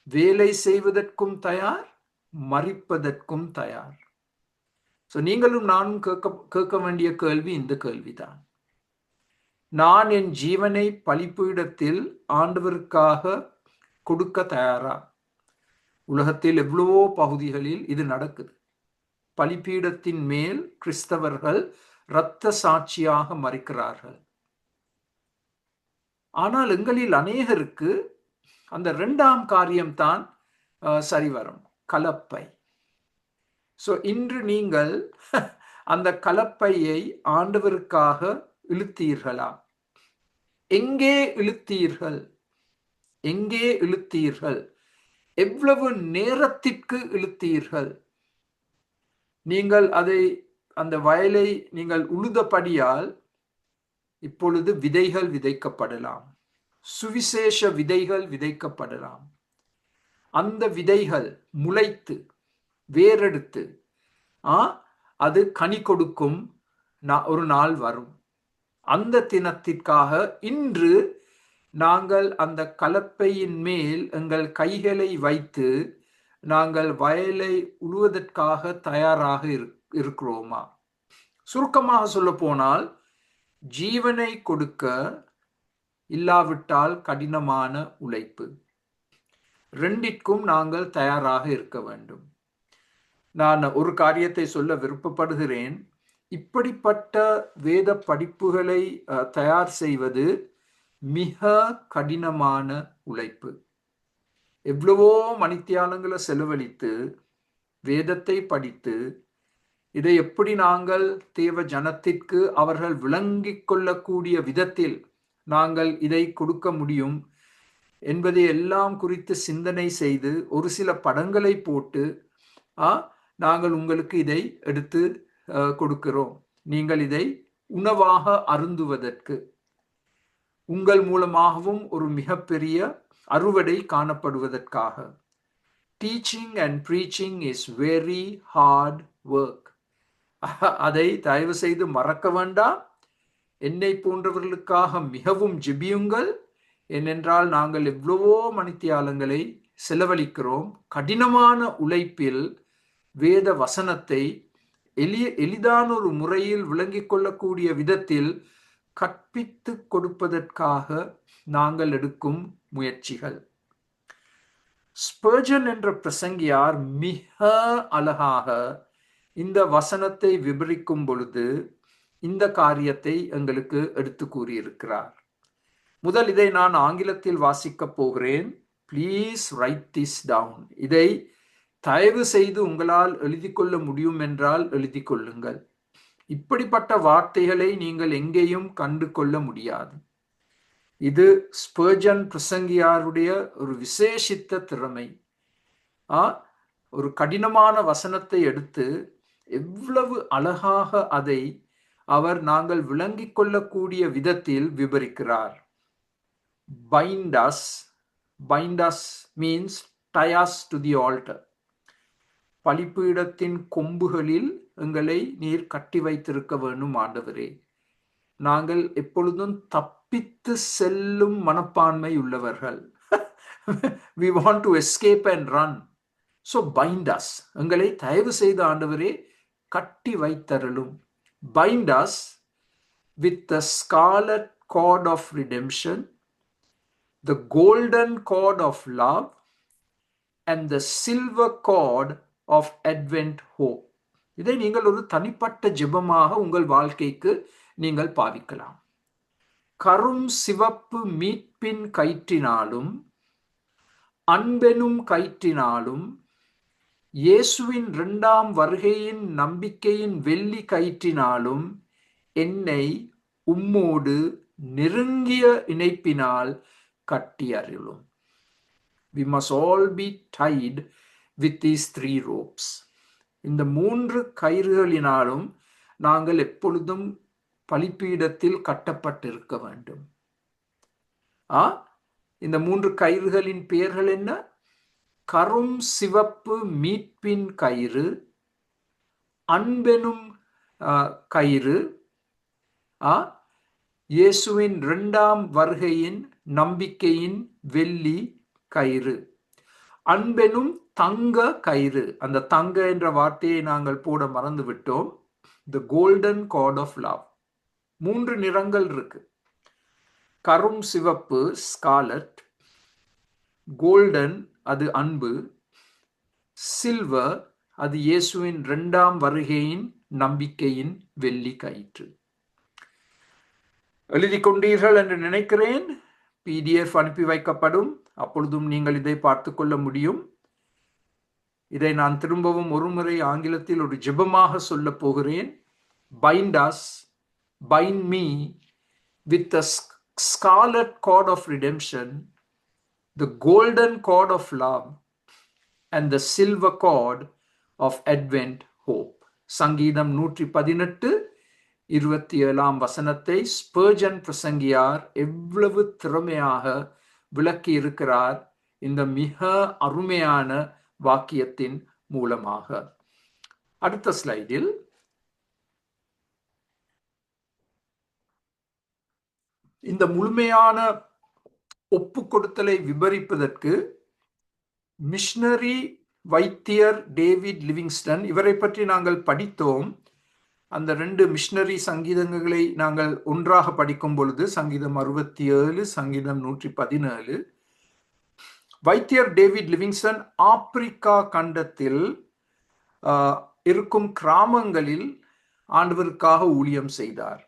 வேலை செய்வதற்கும் தயார், மரிப்பதற்கும் தயார். நீங்களும் நானும் கேட்க வேண்டிய கேள்வி இந்த கேள்விதான். நான் என் ஜீவனை பலிபீடத்தில் ஆண்டவருக்காக கொடுக்க தயாரா? உலகத்தில் எவ்வளவோ பகுதிகளில் இது நடக்குது. பலிபீடத்தின் மேல் கிறிஸ்தவர்கள் இரத்த சாட்சியாக மரிக்கிறார்கள். ஆனால் எங்களில் அநேகருக்கு அந்த இரண்டாம் காரியம்தான் சரி வரும், கலப்பை. ஸோ இன்று நீங்கள் அந்த கலப்பையை ஆண்டவருக்காக இழுத்தீர்களா? எங்கே இழுத்தீர்கள்? எங்கே இழுத்தீர்கள்? எவ்வளவு நேரத்திற்கு இழுத்தீர்கள்? நீங்கள் அந்த வயலை நீங்கள் உழுதபடியால் இப்பொழுது விதைகள் விதைக்கப்படலாம், சுவிசேஷ விதைகள் விதைக்கப்படலாம். அந்த விதைகள் முளைத்து வேரெடுத்து அது கனி கொடுக்கும் ஒரு நாள் வரும். அந்த தினத்திற்காக இன்று நாங்கள் அந்த கலப்பையின் மேல் எங்கள் கைகளை வைத்து நாங்கள் வயலை உழுவதற்காக தயாராக இருக்கிறோமா? சுருக்கமாக சொல்ல போனால், ஜீவனை கொடுக்க இல்லாவிட்டால் கடினமான உழைப்பு, ரெண்டிற்கும் நாங்கள் தயாராக இருக்க வேண்டும். நான் ஒரு காரியத்தை சொல்ல விருப்பப்படுகிறேன். இப்படிப்பட்ட வேத படிப்புகளை தயார் செய்வது மிக கடினமான உழைப்பு. எவ்வளவோ மணித்தியாலங்களை செலவழித்து வேதத்தை படித்து இதை எப்படி நாங்கள் தேவ ஜனத்திற்கு அவர்கள் விளங்கிக் கொள்ளக்கூடிய விதத்தில் நாங்கள் இதை கொடுக்க முடியும் என்பதை எல்லாம் குறித்து சிந்தனை செய்து ஒரு சில படங்களை போட்டு நாங்கள் உங்களுக்கு இதை எடுத்து கொடுக்கிறோம். நீங்கள் இதை உணவாக அருந்துவதற்கு உங்கள் மூலமாகவும் ஒரு மிகப்பெரிய அறுவடை காணப்படுவதற்காக. Teaching and preaching is very hard work. அதை தயவு செய்து மறக்க வேண்டாம். என்னை போன்றவர்களுக்காக மிகவும் ஜெபியுங்கள். ஏனென்றால் நாங்கள் எவ்வளவோ மணித்தியாலங்களை செலவழிக்கிறோம். கடினமான உழைப்பில் வேத வசனத்தை எளிதான ஒரு முறையில் விளங்கிக் கொள்ளக்கூடிய விதத்தில் கற்பித்து கொடுப்பதற்காக நாங்கள் எடுக்கும் முயற்சிகள். ஸ்பர்ஜன் என்ற பிரசங்கியார் மிக அழகாக இந்த வசனத்தை விவரிக்கும் பொழுது இந்த காரியத்தை எங்களுக்கு எடுத்து கூறியிருக்கிறார். முதல் இதை நான் ஆங்கிலத்தில் வாசிக்கப் போகிறேன். Please write this down. இதை தயவு செய்து உங்களால் எழுதி கொள்ள முடியும் என்றால் எழுதி கொள்ளுங்கள். இப்படிப்பட்ட வார்த்தைகளை நீங்கள் எங்கேயும் கண்டு கொள்ள முடியாது. இது ஸ்பர்ஜன் பிரசங்கியாருடைய ஒரு விசேஷித்த திறமை. ஒரு கடினமான வசனத்தை எடுத்து எவ்வளவு அழகாக அதை அவர் நாங்கள் விளங்கிக் கொள்ளக்கூடிய விதத்தில் விவரிக்கிறார். Bind us means tie us to the altar. பலிபீடத்தின் கொம்புகளில் எங்களை நீர் கட்டி வைத்திருக்க வேண்டும் ஆண்டவரே. நாங்கள் எப்பொழுதும் தப்பித்து செல்லும் மனப்பான்மை உள்ளவர்கள். We want to escape and run. So bind us. எங்களை தயவு செய்து ஆண்டவரே கட்டி வைத்தருளும். Bind us with the scarlet cord of redemption, the golden cord of love, and the silver cord of advent hope. இதை நீங்கள் ஒரு தனிப்பட்ட ஜெபமாக உங்கள் வாழ்க்கைக்கு நீங்கள் பாவிக்கலாம். கரும் சிவப்பு மீட்பின் கயிற்றினாலும் அன்பெனும் கயிற்றினாலும் இயேசுவின் 2ஆம் வருகையின் நம்பிக்கையின் வெள்ளி கயிற்றினாலும் என்னை உம்மோடு நெருங்கிய இணைப்பினால் கட்டி அருளும். We must all be tied with these 3 ropes. இந்த 3 கயிறுகளினாலும் நாங்கள் எப்பொழுதும் பலிபீடத்தில் கட்டப்பட்டிருக்க வேண்டும். இந்த 3 கயிறுகளின் பெயர்கள் என்ன? கரும் சிவப்பு மீட்பின் கயிறு, அன்பெனும் கயிறு, இயேசுவின் 2ஆம் வருகையின் நம்பிக்கையின் வெள்ளி கயிறு, அன்பெனும் தங்க கயிறு. அந்த தங்க என்ற வார்த்தையை நாங்கள் போட மறந்து விட்டோம். The golden cord of love. 3 நிறங்கள் இருக்கு. கரும் சிவப்பு ஸ்காலட், கோல்டன் அது அன்பு, சில்வர் அது இயேசுவின் 2ஆம் வருகையின் நம்பிக்கையின் வெள்ளி கயிற்று. எழுதி கொண்டீர்கள் என்று நினைக்கிறேன். PDF அனுப்பி வைக்கப்படும். அப்பொழுதும் நீங்கள் இதை பார்த்து கொள்ள முடியும். இதை நான் திரும்பவும் ஒருமுறை ஆங்கிலத்தில் ஒரு ஜெபமாக சொல்ல போகிறேன். Bind us, bind me with the scarlet cord of redemption, the golden cord of love, and the silver cord of Advent hope. சங்கீதம் 118 27 வசனத்தை ஸ்பர்ஜன் பிரசங்கியார் எவ்வளவு திறமையாக விளக்கி இருக்கிறார் இந்த மிக அருமையான வாக்கியத்தின் மூலமாக. அடுத்த ஸ்லைடில் இந்த முழுமையான ஒப்பு கொடுத்தலை விவரிப்பதற்கு மிஷனரி வைத்தியர் டேவிட் லிவிங்ஸ்டன், இவரை பற்றி நாங்கள் படித்தோம். அந்த 2 மிஷனரி சங்கீதங்களை நாங்கள் ஒன்றாக படிக்கும் பொழுது சங்கீதம் 67, சங்கீதம் 117. வைத்தியர் டேவிட் லிவிங்ஸ்டன் ஆப்பிரிக்கா கண்டத்தில் இருக்கும் கிராமங்களில் ஆண்டவருக்காக ஊழியம் செய்தார்.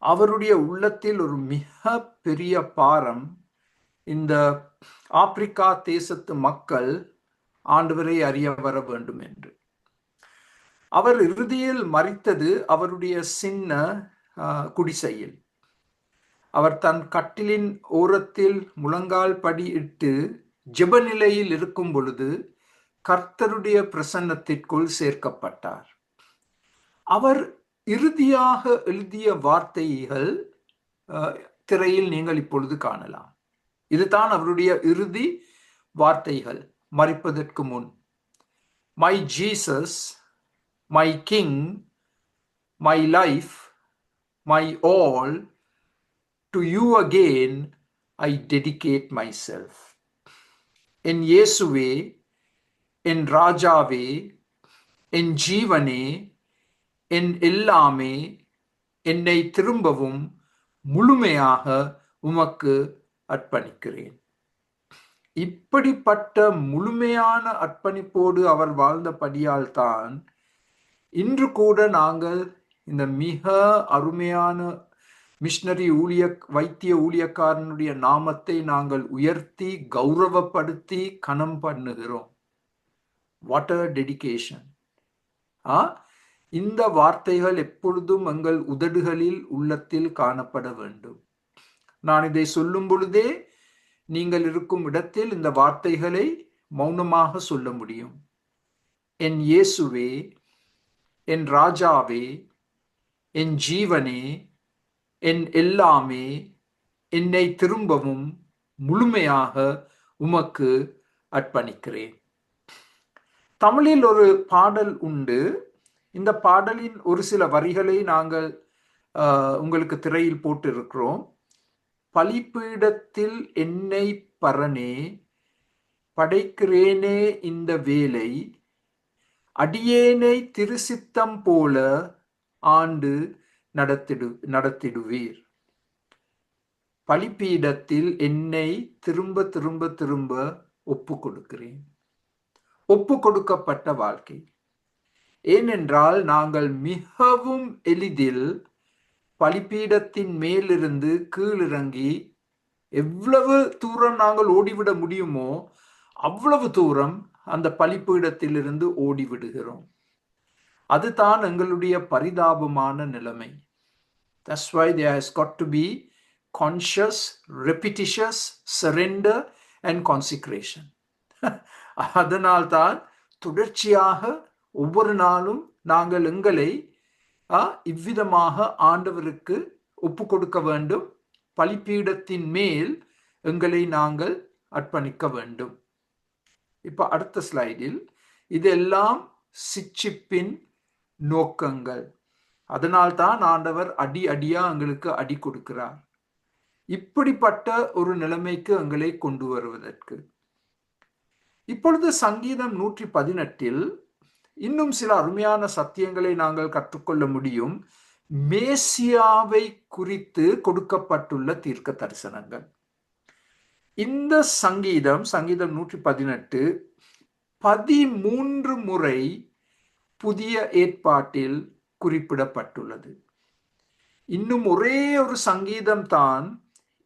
அவருடைய உள்ளத்தில் ஒரு மிக பெரிய பாரம், இந்த ஆப்பிரிக்கா தேசத்து மக்கள் ஆண்டவரை அறிய வர வேண்டும் என்று. அவர் இறுதியில் மரித்தது அவருடைய சின்ன குடிசையில். அவர் தன் கட்டிலின் ஓரத்தில் முழங்கால் படியிட்டு ஜெப நிலையில் இருக்கும் பொழுது கர்த்தருடைய பிரசன்னத்திற்குள் சேர்க்கப்பட்டார். அவர் இறுதியாக எழுதிய வார்த்தைகள் திரையில் நீங்கள் இப்பொழுது காணலாம். இதுதான் அவருடைய இறுதி வார்த்தைகள் மரிப்பதற்கு முன். My Jesus, my king, my life, my all, to you again I dedicate myself. என் இயேசுவே, என் ராஜாவே, என் ஜீவனே, என் எல்லாமே, என்னை திரும்பவும் முழுமையாக உமக்கு அர்ப்பணிக்கிறேன். இப்படிப்பட்ட முழுமையான அர்ப்பணிப்போடு அவர் வாழ்ந்தபடியால் தான் இன்று கூட நாங்கள் இந்த மிக அருமையான மிஷனரி வைத்திய ஊழியக்காரனுடைய நாமத்தை நாங்கள் உயர்த்தி கௌரவப்படுத்தி கனம் பண்ணுகிறோம். What a dedication! இந்த வார்த்தைகள் எப்பொழுதும் எங்கள் உதடுகளில் உள்ளத்தில் காணப்பட வேண்டும். நான் இதை சொல்லும் பொழுதே நீங்கள் இருக்கும் இடத்தில் இந்த வார்த்தைகளை மௌனமாக சொல்ல முடியும். என் இயேசுவே, என் ராஜாவே, என் ஜீவனே, என் எல்லாமே, என்னை திரும்பவும் முழுமையாக உமக்கு அர்ப்பணிக்கிறேன். தமிழில் ஒரு பாடல் உண்டு. இந்த பாடலின் ஒரு சில வரிகளை நாங்கள் உங்களுக்கு திரையில் போட்டு இருக்கிறோம். பலிபீடத்தில் என்னை பரனே படைக்கிறேனே இந்த வேலை, அடியேனை திருசித்தம் போல ஆண்டு நடத்திடுவீர். பலிபீடத்தில் என்னை திரும்ப திரும்ப திரும்ப ஒப்பு கொடுக்கிறேன். ஒப்பு கொடுக்கப்பட்ட வாழ்க்கை. ஏனென்றால் நாங்கள் மிகவும் எளிதில் பலிபீடத்தின் மேலிருந்து கீழிறங்கி எவ்வளவு தூரம் நாங்கள் ஓடிவிட முடியுமோ அவ்வளவு தூரம் அந்த பலிபீடத்திலிருந்து ஓடிவிடுகிறோம். அதுதான் எங்களுடைய பரிதாபமான நிலைமை. That's why there has got to be conscious, repetitious surrender and consecration. அதனால்தான் தொடர்ச்சியாக ஒவ்வொரு நாளும் நாங்கள் எங்களை இவ்விதமாக ஆண்டவருக்கு ஒப்பு கொடுக்க வேண்டும். பலிபீடத்தின் மேல் எங்களை நாங்கள் அர்ப்பணிக்க வேண்டும். இப்ப அடுத்த ஸ்லைடில் இதெல்லாம் சிட்சிப்பின் நோக்கங்கள். அதனால்தான் ஆண்டவர் அடி அடியா எங்களுக்கு அடி கொடுக்கிறார். இப்படிப்பட்ட ஒரு நிலைமைக்கு எங்களை கொண்டு வருவதற்கு. இப்பொழுது சங்கீதம் 118 இன்னும் சில அருமையான சத்தியங்களை நாங்கள் கற்றுக்கொள்ள முடியும். மேசியாவை குறித்து கொடுக்கப்பட்டுள்ள தீர்க்க தரிசனங்கள். இந்த சங்கீதம் 118 13 முறை புதிய ஏற்பாட்டில் குறிப்பிடப்பட்டுள்ளது. இன்னும் ஒரே ஒரு சங்கீதம் தான்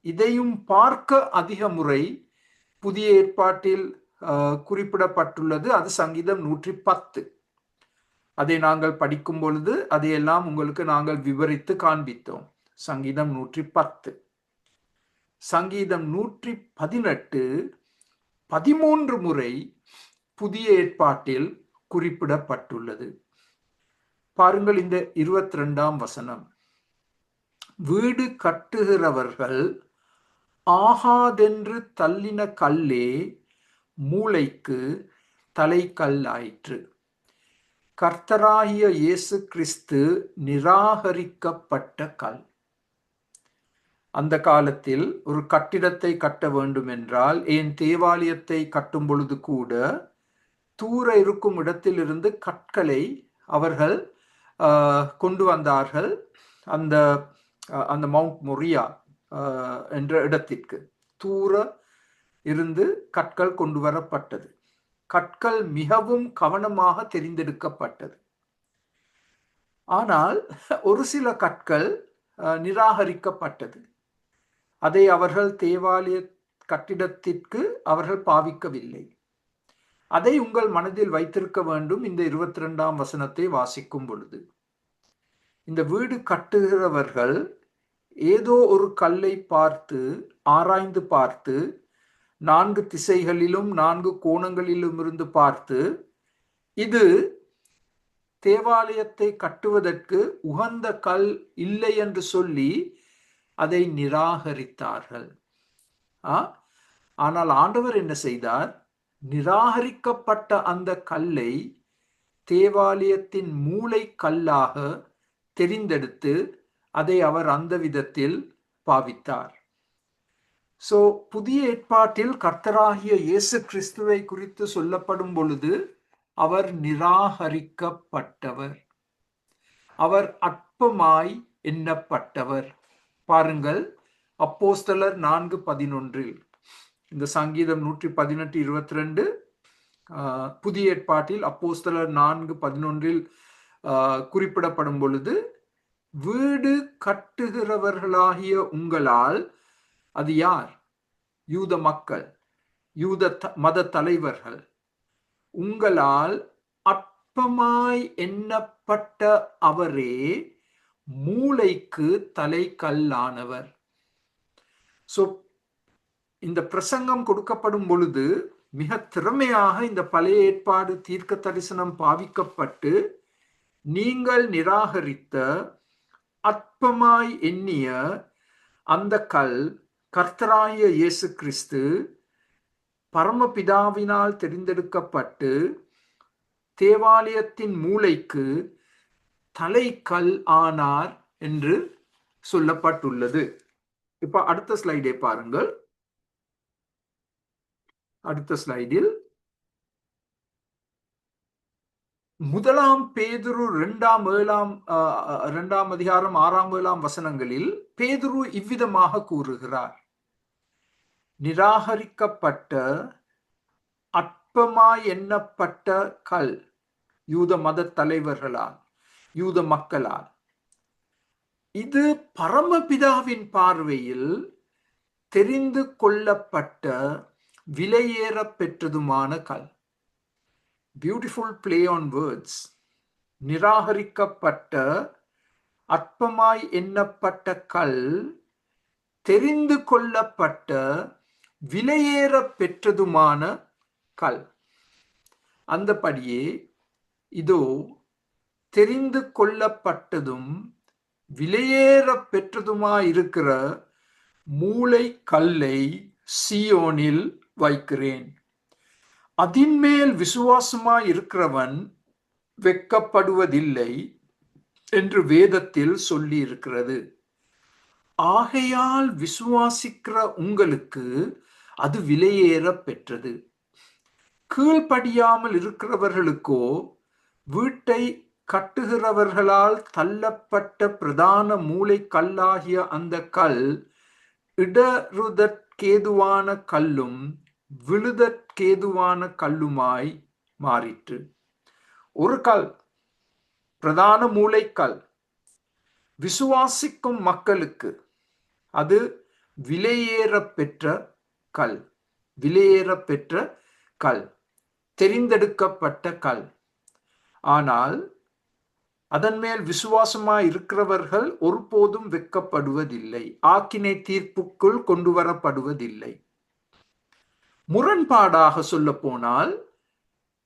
இதையும் பார்க்க அதிக முறை புதிய ஏற்பாட்டில் குறிப்பிடப்பட்டுள்ளது. அது சங்கீதம் 110. அதை நாங்கள் படிக்கும் பொழுது அதையெல்லாம் உங்களுக்கு நாங்கள் விவரித்து காண்பித்தோம். சங்கீதம் 110. சங்கீதம் 118 13 முறை புதிய ஏற்பாட்டில் குறிப்பிடப்பட்டுள்ளது. பாருங்கள் இந்த 22ஆம் வசனம். வீடு கட்டுகிறவர்கள் ஆகாதென்று தள்ளின கல்லே மூளைக்கு தலைக்கல்லாயிற்று. கர்த்தராகிய இயேசு கிறிஸ்து நிராகரிக்கப்பட்ட கல். அந்த காலத்தில் ஒரு கட்டிடத்தை கட்ட வேண்டும் என்றால், ஏன் தேவாலயத்தை கட்டும் பொழுது கூட தூர இருக்கும் இடத்திலிருந்து கற்களை அவர்கள் கொண்டு வந்தார்கள். அந்த அந்த மவுண்ட் மொரியா என்ற இடத்திற்கு தூர இருந்து கற்கள் கொண்டு வரப்பட்டது. கற்கள் மிகவும் கவனமாக தெரிந்தெடுக்கப்பட்டது. ஆனால் ஒரு சில கற்கள் நிராகரிக்கப்பட்டது. அதை அவர்கள் தேவாலய கட்டிடத்திற்கு அவர்கள் பாவிக்கவில்லை. அதை உங்கள் மனதில் வைத்திருக்க வேண்டும். இந்த 22ஆம் வசனத்தை வாசிக்கும் பொழுது, இந்த வீடு கட்டுகிறவர்கள் ஏதோ ஒரு கல்லை பார்த்து ஆராய்ந்து பார்த்து 4 திசைகளிலும் 4 கோணங்களிலும் இருந்து பார்த்து இது தேவாலயத்தை கட்டுவதற்கு உகந்த கல் இல்லை என்று சொல்லி அதை நிராகரித்தார்கள். ஆனால் ஆண்டவர் என்ன செய்தார்? நிராகரிக்கப்பட்ட அந்த கல்லை தேவாலயத்தின் மூளை கல்லாக தெரிந்தெடுத்து அதை அவர் அந்த விதத்தில் பாவித்தார். சோ புதிய ஏற்பாட்டில் கர்த்தராகிய இயேசு கிறிஸ்துவை குறித்து சொல்லப்படும் பொழுது அவர் நிராகரிக்கப்பட்டவர், அவர் அற்பமாய் எண்ணப்பட்டவர். பாருங்கள், அப்போஸ்தலர் 4:11, இந்த சங்கீதம் 118 22 புதிய ஏற்பாட்டில் அப்போஸ்தலர் 4:11 குறிப்பிடப்படும் பொழுது, வீடு கட்டுகிறவர்களாகிய உங்களால், அது யார்? யூத மக்கள், யூத மத தலைவர்கள், உங்களால் அற்பமாய் எண்ணப்பட்ட அவரே மூளைக்கு தலைக்கல்லானவர். சோ இந்த பிரசங்கம் கொடுக்கப்படும் பொழுது மிக திறமையாக இந்த பழைய ஏற்பாடு தீர்க்க தரிசனம் பாவிக்கப்பட்டு, நீங்கள் நிராகரித்த அற்பமாய் எண்ணிய அந்த கல் கர்த்தராகிய இயேசு கிறிஸ்து பரமபிதாவினால் தெரிந்தெடுக்கப்பட்டு தேவாலயத்தின் மூளைக்கு தலைக்கல் ஆனார் என்று சொல்லப்பட்டுள்ளது. இப்ப அடுத்த ஸ்லைடை பாருங்கள். அடுத்த ஸ்லைடில் முதலாம் பேதுரு 2ஆம் அதிகாரம் 6ஆம் 7ஆம் வசனங்களில் பேதுரு இவ்விதமாக கூறுகிறார்: நிராகரிக்கப்பட்ட அற்பமாய் எண்ணப்பட்ட கல் யூத மத தலைவர்களால், யூத மக்களால், இது பரமபிதாவின் பார்வையில் தெரிந்து கொள்ளப்பட்ட விலையேற பெற்றதுமான கல். Beautiful play on words. நிராகரிக்கப்பட்ட அற்பமாய் எண்ணப்பட்ட கல் தெரிந்து கொள்ளப்பட்ட விலையேற பெற்றதுமான கல். அந்தபடியே இதோ தெரிந்து கொள்ளப்பட்டதும் விலையேற பெற்றதுமாயிருக்கிற மூளை கல்லை சீயோனில் வைக்கிறேன், அதின்மேல் விசுவாசமாய் இருக்கிறவன் வெட்கப்படுவதில்லை என்று வேதத்தில் சொல்லி இருக்கிறது. ஆகையால் விசுவாசிக்கிற உங்களுக்கு அது விலையேற பெற்றது. கீழ்ப்படியாமல் இருக்கிறவர்களுக்கோ வீட்டை கட்டுகிறவர்களால் தள்ளப்பட்ட பிரதான மூளை கல்லாகிய அந்த கல் இடறுதற்கேதுவான கல்லும் விழுதற்கேதுவான கல்லுமாய் மாறிற்று. ஒரு கல், பிரதான மூளைக்கல், விசுவாசிக்கும் மக்களுக்கு அது விலையேற பெற்ற கல், விலையேற பெற்ற கல், தெரிந்தெடுக்கப்பட்ட கல். ஆனால் அதன் மேல் விசுவாசமாய் இருக்கிறவர்கள் ஒருபோதும் வெட்கப்படுவதில்லை, ஆக்கினை தீர்ப்புக்குள் கொண்டு வரப்படுவதில்லை. முரண்பாடாக சொல்ல போனால்,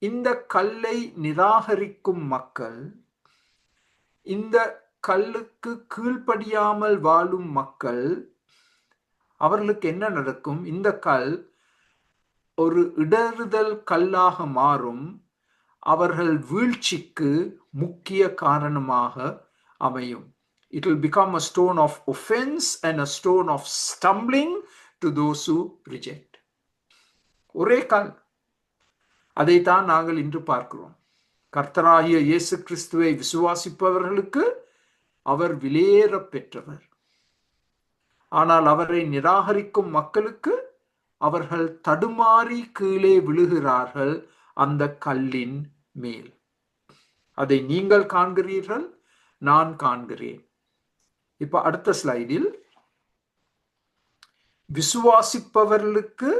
இந்த கல்லை நிராகரிக்கும் மக்கள், இந்த கல்லுக்கு கீழ்ப்படியாமல் வாழும் மக்கள், அவர்களுக்கு என்ன நடக்கும்? இந்த கல் ஒரு இடறுதல் கல்லாக மாறும், அவர்கள் வீழ்ச்சிக்கு முக்கிய காரணமாக அமையும். It will become a stone of offense and a stone of stumbling to those who reject. ஒரே கல். அதைத்தான் நாங்கள் இன்று பார்க்கிறோம். கர்த்தராகிய இயேசு கிறிஸ்துவை விசுவாசிப்பவர்களுக்கு அவர் விலையேற பெற்றவர். ஆனால் அவரை நிராகரிக்கும் மக்களுக்கு அவர்கள் தடுமாறி கீழே விழுகிறார்கள் அந்த கல்லின் மேல். அதை நீங்கள் காண்கிறீர்கள், நான் காண்கிறேன். இப்ப அடுத்த ஸ்லைடில், விசுவாசிப்பவர்களுக்கு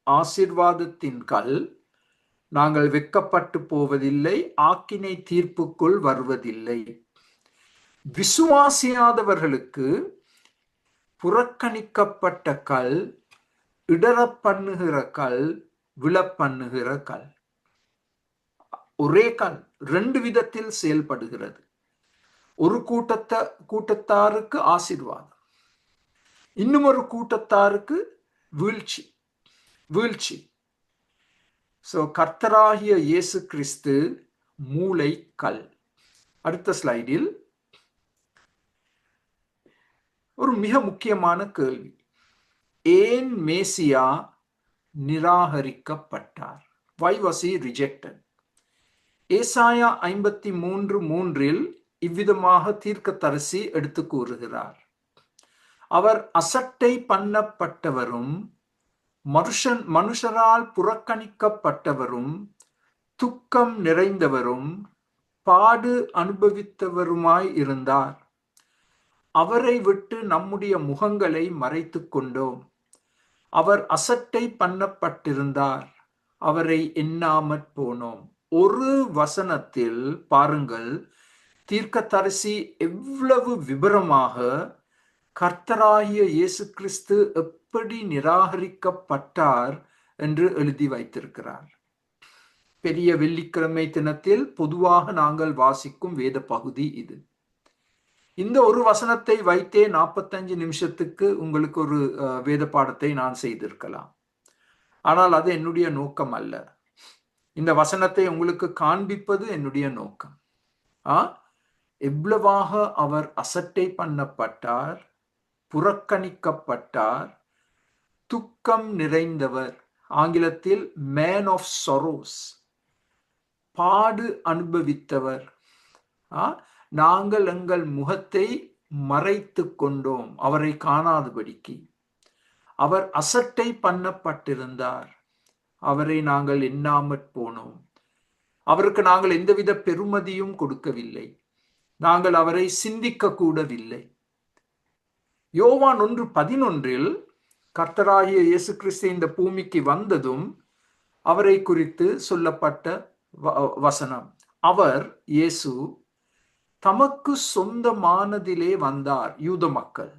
ஆசீர்வாதத்தின் கல், நாங்கள் வெட்கப்பட்டு போவதில்லை, ஆக்கினை தீர்ப்புக்குள் வருவதில்லை. விசுவாசியாதவர்களுக்கு புறக்கணிக்கப்பட்ட கல், இடற பண்ணுகிற கல், விழப்பண்ணுகிற கல். ஒரே கல் ரெண்டு விதத்தில் செயல்படுகிறது. ஒரு கூட்டத்தாருக்கு ஆசீர்வாதம், இன்னும் ஒரு கூட்டத்தாருக்கு வீழ்ச்சி. வீழ்ச்சி. சோ கர்த்தராகிய இயேசு கிறிஸ்து மூளை கல். அடுத்த ஸ்லைடில் ஒரு மிக முக்கியமான கேள்வி, ஏன் மேசியா நிராகரிக்கப்பட்டார்? Why was he rejected? ஏசாயா 53:3 இவ்விதமாக தீர்க்கதரிசி எடுத்து கூறுகிறார், அவர் அசட்டை பண்ணப்பட்டவரும் மனுஷரால் புறக்கணிக்கப்பட்டவரும் துக்கம் நிறைந்தவரும் பாடு அனுபவித்தவருமாய் இருந்தார். அவரை விட்டு நம்முடைய முகங்களை மறைத்து கொண்டோம். அவர் அசட்டை பண்ணப்பட்டிருந்தார், அவரை எண்ணாமற் போனோம். ஒரு வசனத்தில் பாருங்கள், தீர்க்கதரிசி எவ்வளவு விபரமாக கர்த்தராகிய இயேசு கிறிஸ்து எப்படி நிராகரிக்கப்பட்டார் என்று எழுதி வைத்திருக்கிறார். பெரிய வெள்ளிக்கிழமை தினத்தில் பொதுவாக நாங்கள் வாசிக்கும் வேத பகுதி இது. இந்த ஒரு வசனத்தை வைத்தே 45 நிமிஷத்துக்கு உங்களுக்கு ஒரு வேத பாடத்தை நான் செய்திருக்கலாம். ஆனால் அது என்னுடைய நோக்கம் அல்ல. இந்த வசனத்தை உங்களுக்கு காண்பிப்பது என்னுடைய நோக்கம். எவ்வளவாக அவர் அசட்டை பண்ணப்பட்டார், புறக்கணிக்கப்பட்டார், துக்கம் நிறைந்தவர், ஆங்கிலத்தில் மேன் ஆஃப் சொரோஸ், பாடு அனுபவித்தவர். நாங்கள் எங்கள் முகத்தை மறைத்து கொண்டோம் அவரை காணாதபடிக்கு. அவர் அசட்டை பண்ணப்பட்டிருந்தார், அவரை நாங்கள் எண்ணாமற் போனோம். அவருக்கு நாங்கள் எந்தவித பெருமதியும் கொடுக்கவில்லை, நாங்கள் அவரை சிந்திக்க கூடவில்லை. யோவான் 1:11 கர்த்தராகிய இயேசு கிறிஸ்து இந்த பூமிக்கு வந்ததும் அவரை குறித்து சொல்லப்பட்ட வசனம், அவர் இயேசு தமக்கு சொந்தமானதிலே வந்தார். யூத மக்கள்,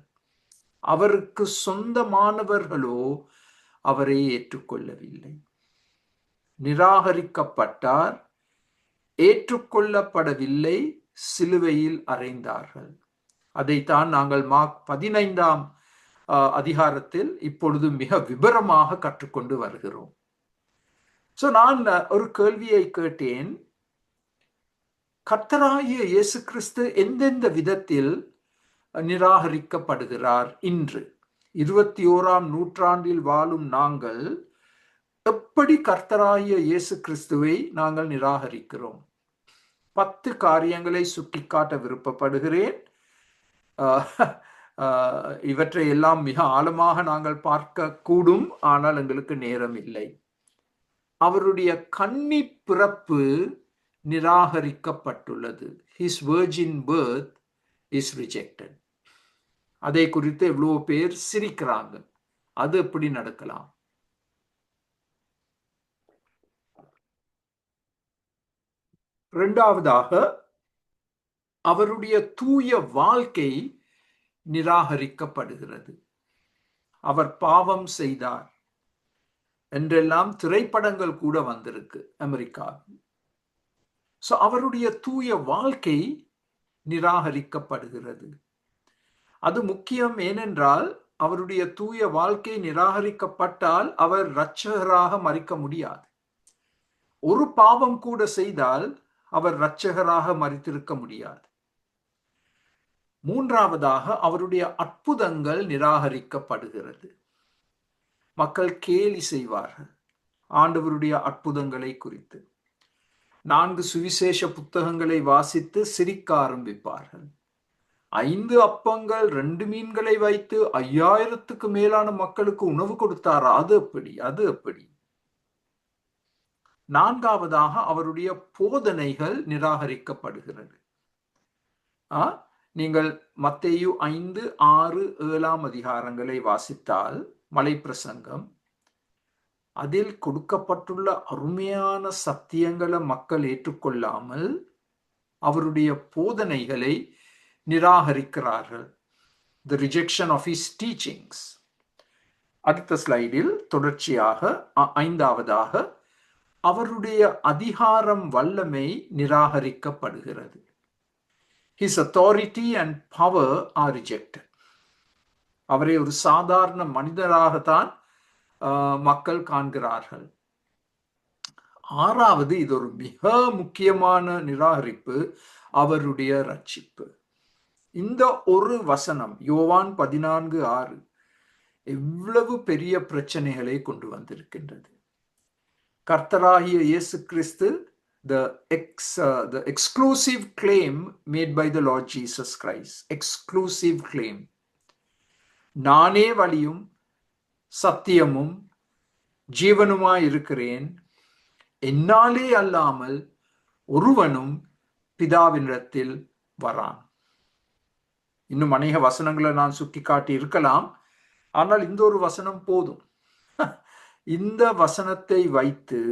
அவருக்கு சொந்தமானவர்களோ அவரை ஏற்றுக்கொள்ளவில்லை. நிராகரிக்கப்பட்டார், ஏற்றுக்கொள்ளப்படவில்லை, சிலுவையில் அறைந்தார்கள். அதைத்தான் நாங்கள் மார்க் 15ஆம் அதிகாரத்தில் இப்பொழுது மிக விபரமாக கற்றுக்கொண்டு வருகிறோம். சோ நான் ஒரு கேள்வியை கேட்டேன், கர்த்தராகிய இயேசு கிறிஸ்து எந்தெந்த விதத்தில் நிராகரிக்கப்படுகிறார்? இன்று 21ஆம் நூற்றாண்டில் வாழும் நாங்கள் எப்படி கர்த்தராகிய இயேசு கிறிஸ்துவை நாங்கள் நிராகரிக்கிறோம்? 10 காரியங்களை சுட்டிக்காட்ட விருப்பப்படுகிறேன். இவற்றை எல்லாம் மிக ஆழமாக நாங்கள் பார்க்க கூடும், ஆனால் எங்களுக்கு நேரம் இல்லை. அவருடைய கன்னி பிறப்பு நிராகரிக்கப்பட்டுள்ளது. His virgin birth is rejected. அதை குறித்து எவ்வளவு பேர் சிரிக்கிறாங்க. அது எப்படி நடக்கலாம்? இரண்டாவதாக, அவருடைய தூய வாழ்க்கை நிராகரிக்கப்படுகிறது. அவர் பாவம் செய்தார் என்றெல்லாம் திரைப்படங்கள் கூட வந்திருக்கு அமெரிக்காவில். அவருடைய தூய வாழ்க்கை நிராகரிக்கப்படுகிறது. அது முக்கியம். ஏனென்றால் அவருடைய தூய வாழ்க்கை நிராகரிக்கப்பட்டால் அவர் இரட்சகராக மரிக்க முடியாது. ஒரு பாவம் கூட செய்தால் அவர் இரட்சகராக மரித்திருக்க முடியாது. மூன்றாவதாக, அவருடைய அற்புதங்கள் நிராகரிக்கப்படுகிறது. மக்கள் கேலி செய்வார்கள் ஆண்டவருடைய அற்புதங்களை குறித்து. 4 சுவிசேஷ புத்தகங்களை வாசித்து சிரிக்க ஆரம்பிப்பார்கள். 5 அப்பங்கள் 2 மீன்களை வைத்து 5000க்கு மேலான மக்களுக்கு உணவு கொடுத்தாரா? அது எப்படி? அது எப்படி? நான்காவதாக, அவருடைய போதனைகள் நிராகரிக்கப்படுகிறது. நீங்கள் மத்தேயு 5, 6, 7 அதிகாரங்களை வாசித்தால், மலை பிரசங்கம், அதில் கொடுக்கப்பட்டுள்ள அருமையான சத்தியங்களை மக்கள் ஏற்றுக்கொள்ளாமல் அவருடைய போதனைகளை நிராகரிக்கிறார்கள். The rejection of his teachings. அடுத்த ஸ்லைடில் தொடர்ச்சியாக 5ஆவதாக, அவருடைய அதிகாரம் வல்லமை நிராகரிக்கப்படுகிறது. His authority and power are rejected. அவரை ஒரு சாதாரண மனிதராகத்தான் மக்கள் காண்கிறார்கள். 6ஆவது, இது ஒரு மிக முக்கியமான நிராகரிப்பு, அவருடைய ரட்சிப்பு. இந்த ஒரு வசனம் யோவான் 14:6 எவ்வளவு பெரிய பிரச்சனைகளை கொண்டு வந்திருக்கின்றது. கர்த்தராகிய இயேசு கிறிஸ்து, the exclusive claim made by the Lord Jesus Christ, exclusive claim, நானே வழியும் சத்தியமும் ஜீவனுமாய் இருக்கிறேன், என்னாலே அல்லாமல் ஒருவனும் பிதாவினிடத்தில் வரான். இன்னும் அநேக வசனங்களை நான் சுட்டி காட்டி இருக்கலாம், ஆனால் இந்த ஒரு வசனம் போதும். இந்த வசனத்தை வைத்து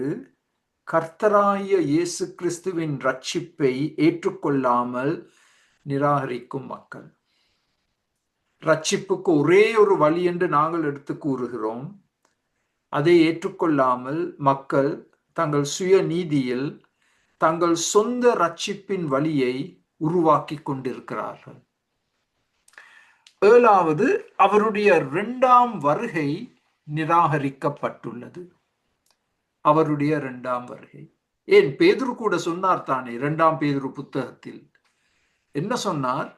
கர்த்தராகிய இயேசு கிறிஸ்துவின் ரட்சிப்பை ஏற்றுக்கொள்ளாமல் நிராகரிக்கும் மக்கள். ரட்சிப்புக்கு ஒரே ஒரு வழி என்று நாங்கள் எடுத்து கூறுகிறோம். அதை ஏற்றுக்கொள்ளாமல் மக்கள் தங்கள் சுய நீதியில் தங்கள் சொந்த ரட்சிப்பின் வழியை உருவாக்கி கொண்டிருக்கிறார்கள். 7ஆவது, அவருடைய 2ஆம் வருகை நிராகரிக்கப்பட்டுள்ளது. அவருடைய 2ஆம் வருகை. ஏன், பேதுரு கூட சொன்னார் தானே, 2ஆம் பேதுரு புத்தகத்தில் என்ன சொன்னார்?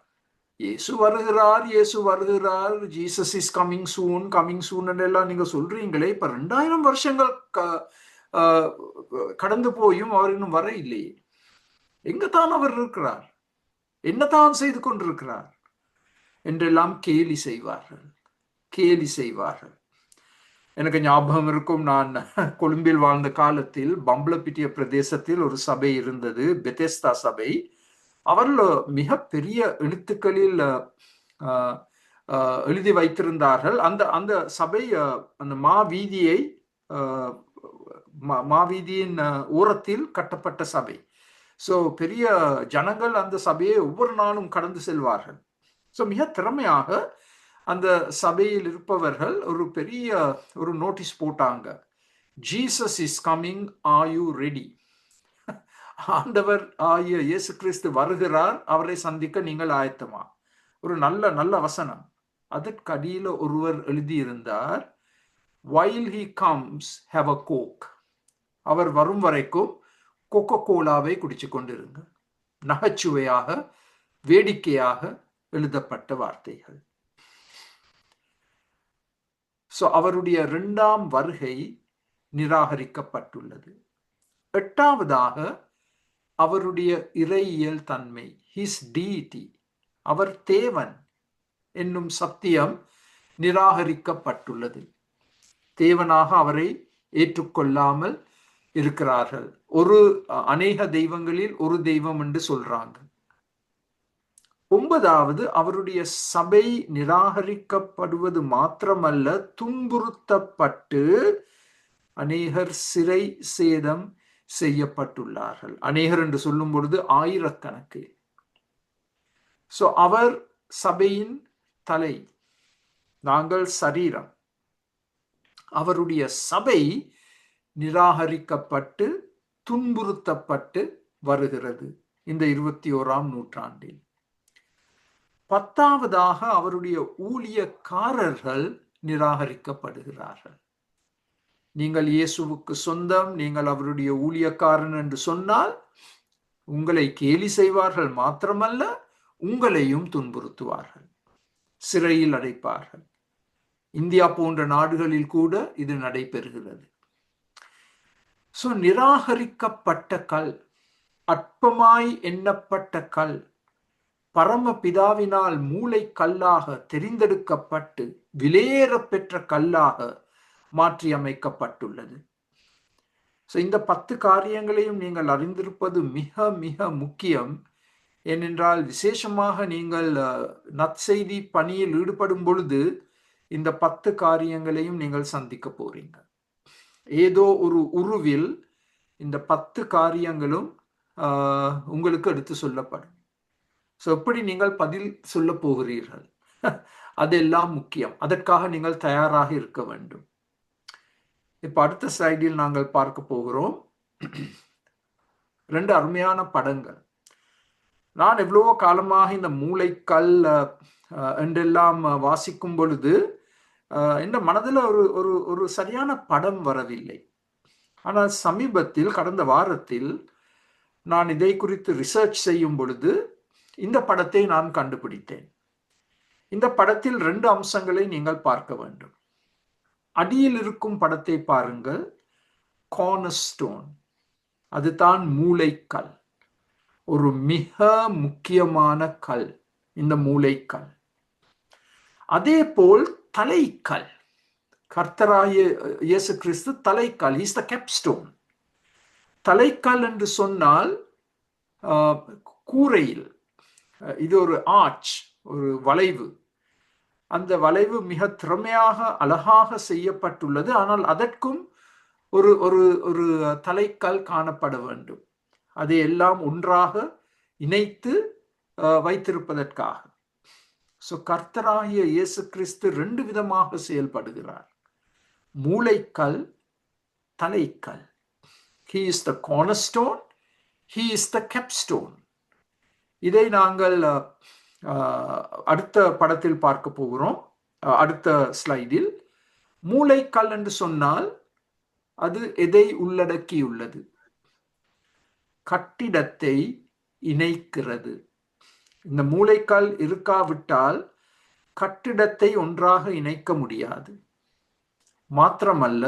இயேசு வருகிறார், இயேசு வருகிறார், ஜீசஸ் இஸ் கமிங் சூன் எல்லாம் நீங்க சொல்றீங்களே, இப்ப 2000 வருஷங்கள் கடந்து போயும் அவர் இன்னும் வர இல்லையே. எங்கத்தான் அவர் இருக்கிறார்? என்னதான் செய்து கொண்டிருக்கிறார் என்றெல்லாம் கேலி செய்வார்கள். எனக்கு ஞாபகம் இருக்கும், நான் கொழும்பில் வாழ்ந்த காலத்தில் பம்பலப்பிட்டிய பிரதேசத்தில் ஒரு சபை இருந்தது, பெதெஸ்தா சபை. அவர்கள் மிக பெரிய எழுத்துக்களில் எழுதி வைத்திருந்தார்கள். அந்த சபை அந்த மாவீதியின் ஓரத்தில் கட்டப்பட்ட சபை. பெரிய ஜனங்கள் அந்த சபையை ஒவ்வொரு நாளும் கடந்து செல்வார்கள். மிக திறமையாக அந்த சபையில் இருப்பவர்கள் ஒரு நோட்டீஸ் போட்டாங்க, Jesus is coming, are you ready? ஆண்டவர் ஆகிய இயேசு கிறிஸ்து வருகிறார், அவரை சந்திக்க நீங்கள் ஆயத்தமா? ஒரு நல்ல வசனம். அதற்கு அடியில் ஒருவர் எழுதியிருந்தார், while he comes have a coke. அவர் வரும் வரைக்கும் கோகோ கோலாவை குடிச்சு கொண்டிருங்க. நகைச்சுவையாக, வேடிக்கையாக எழுதப்பட்ட வார்த்தைகள். அவருடைய 2ஆம் வருகை நிராகரிக்கப்பட்டுள்ளது. 8ஆவதாக, அவருடைய இறையியல் தன்மை, ஹிஸ் டீயிட்டி, அவர் தேவன் என்னும் சத்தியம் நிராகரிக்கப்பட்டுள்ளது. தேவனாக அவரை ஏற்றுக்கொள்ளாமல் இருக்கிறார்கள். அநேக தெய்வங்களில் ஒரு தெய்வம் என்று சொல்றாங்க. 9வது, அவருடைய சபை நிராகரிக்கப்படுவது மாத்திரமல்ல, துன்புறுத்தப்பட்டு அநேகர் சிறை சேதம் செய்யப்பட்டுள்ளார்கள். அநேகர் என்று சொல்லும் பொழுது ஆயிரக்கணக்கு. சோ அவர் சபையின் தலை, நாங்கள் சரீரம். அவருடைய சபை நிராகரிக்கப்பட்டு துன்புறுத்தப்பட்டு வருகிறது இந்த 21ஆம் நூற்றாண்டில். 10வதாக, அவருடைய ஊழியக்காரர்கள் நிராகரிக்கப்படுகிறார்கள். நீங்கள் இயேசுவுக்கு சொந்தம், நீங்கள் அவருடைய ஊழியக்காரன் என்று சொன்னால் உங்களை கேலி செய்வார்கள், மாத்திரமல்ல உங்களையும் துன்புறுத்துவார்கள், சிறையில் அடைப்பார்கள். இந்தியா போன்ற நாடுகளில் கூட இது நடைபெறுகிறது. சோ நிராகரிக்கப்பட்ட கல், அற்பமாய் எண்ணப்பட்ட கல், பரமபிதாவினால் மூளை கல்லாக தெரிந்தெடுக்கப்பட்டு விலையேற பெற்ற கல்லாக மாற்றி அமைக்கப்பட்டுள்ளது. இந்த 10 காரியங்களையும் நீங்கள் அறிந்திருப்பது மிக மிக முக்கியம். ஏனென்றால் விசேஷமாக நீங்கள் நற்செய்தி பணியில் ஈடுபடும் பொழுது இந்த 10 காரியங்களையும் நீங்கள் சந்திக்க போறீங்க. ஏதோ ஒரு உருவில் இந்த 10 காரியங்களும் உங்களுக்கு எடுத்து சொல்லப்படும். எப்படி நீங்கள் பதில் சொல்ல போகிறீர்கள், அதெல்லாம் முக்கியம். அதற்காக நீங்கள் தயாராக இருக்க வேண்டும். இப்ப அடுத்த ஸ்லைடில் நாங்கள் பார்க்க போகிறோம் 2 அருமையான படங்கள். நான் எவ்வளவோ காலமாக இந்த மூளைக்கல் என்றெல்லாம் வாசிக்கும் பொழுது இந்த மனதில் ஒரு சரியான படம் வரவில்லை. ஆனால் சமீபத்தில், கடந்த வாரத்தில் நான் இதை குறித்து ரிசர்ச் செய்யும் பொழுது இந்த படத்தை நான் கண்டுபிடித்தேன். இந்த படத்தில் 2 அம்சங்களை நீங்கள் பார்க்க வேண்டும். அடியில் இருக்கும் படத்தை பாருங்கள், கார்னர்ஸ்டோன், அதுதான் மூளைக்கல். ஒரு மிக முக்கியமான கல் இந்த மூளைக்கல். அதே போல் தலைக்கல், கர்த்தராகிய இயேசு கிறிஸ்து தலைக்கல், இஸ் த கேப்ஸ்டோன். தலைக்கல் என்று சொன்னால் கூரையில் இது ஒரு ஆர்ச், ஒரு வளைவு. அந்த வளைவு மிக திறமையாக அழகாக செய்யப்பட்டுள்ளது. ஆனால் அதற்கும் ஒரு ஒரு ஒரு தலைக்கல் காணப்பட வேண்டும். அதை எல்லாம் ஒன்றாக இணைத்து வைத்திருப்பதற்காக. கர்த்தராகிய இயேசு கிறிஸ்து 2 விதமாக செயல்படுகிறார். மூளைக்கல், தலைக்கல். He is the cornerstone, he is the capstone. இதை நாங்கள் அடுத்த படத்தில் பார்க்க போகிறோம். அடுத்த ஸ்லைடில் மூளைக்கல் என்று சொன்னால் அது எதை உள்ளடக்கியுள்ளது? கட்டிடத்தை இணைக்கிறது. இந்த மூளைக்கல் இருக்காவிட்டால் கட்டிடத்தை ஒன்றாக இணைக்க முடியாது. மாத்திரமல்ல,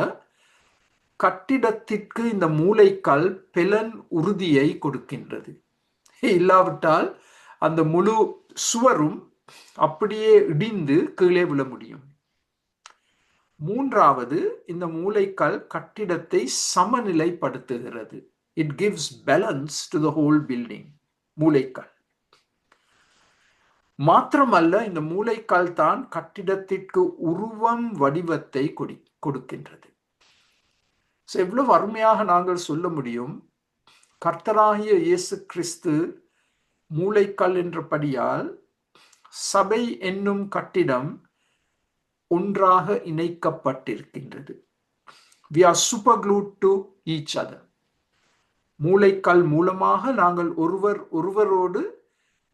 கட்டிடத்திற்கு இந்த மூளைக்கல் பெலன் உறுதியை கொடுக்கின்றது. இல்லாவிட்டால் அந்த முழு சுவரும் அப்படியே இடிந்து கீழே விழ முடியும். 3வது, இந்த மூளைக்கல் கட்டிடத்தை சமநிலைப்படுத்துகிறது. It gives balance to the whole building. மூளைக்கல் மாத்திரமல்ல, இந்த மூளைக்கல் தான் கட்டிடத்திற்கு உருவம், வடிவத்தை கொடுக்கின்றது. எவ்வளவு அருமையாக நாங்கள் சொல்ல முடியும், கர்த்தராகிய இயேசு கிறிஸ்து மூளைக்கல் என்றபடியால் சபை என்னும் கட்டிடம் ஒன்றாக இணைக்கப்பட்டிருக்கின்றது. We are super glued to each other. மூளைக்கல் மூலமாக நாங்கள் ஒருவரோடு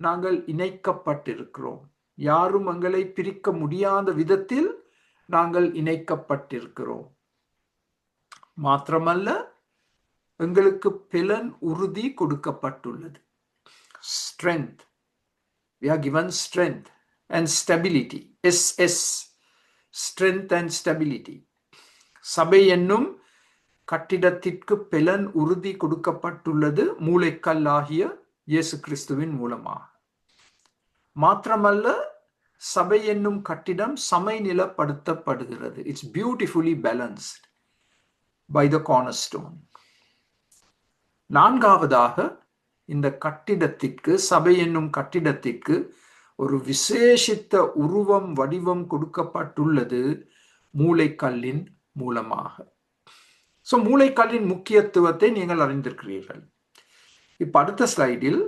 நாங்கள் இணைக்கப்பட்டிருக்கிறோம். யாரும் எங்களை பிரிக்க முடியாத விதத்தில் நாங்கள் இணைக்கப்பட்டிருக்கிறோம். மாத்திரமல்ல, எங்களுக்கு பெலன் உறுதி கொடுக்கப்பட்டுள்ளது. Strength. We are given strength and stability. SS. Strength and stability. சபை என்னும் கட்டிடத்திற்கு பெலன் உறுதி கொடுக்கப்பட்டுள்ளது மூளைக்கல் ஆகிய இயேசு கிறிஸ்துவின் மூலமாக. மாத்திரமல்ல, சபை என்னும் கட்டிடம் சமநிலைப்படுத்தப்படுகிறது. It's beautifully balanced by the cornerstone. 4வதாக, இந்த கட்டிடத்திற்கு, சபை என்னும் கட்டிடத்திற்கு ஒரு விசேஷித்த உருவம் வடிவம் கொடுக்கப்பட்டுள்ளது மூளைக்கல்லின் மூலமாக. ஸோ மூளைக்கல்லின் முக்கியத்துவத்தை நீங்கள் அறிந்திருக்கிறீர்கள். இப்ப அடுத்த ஸ்லைடில்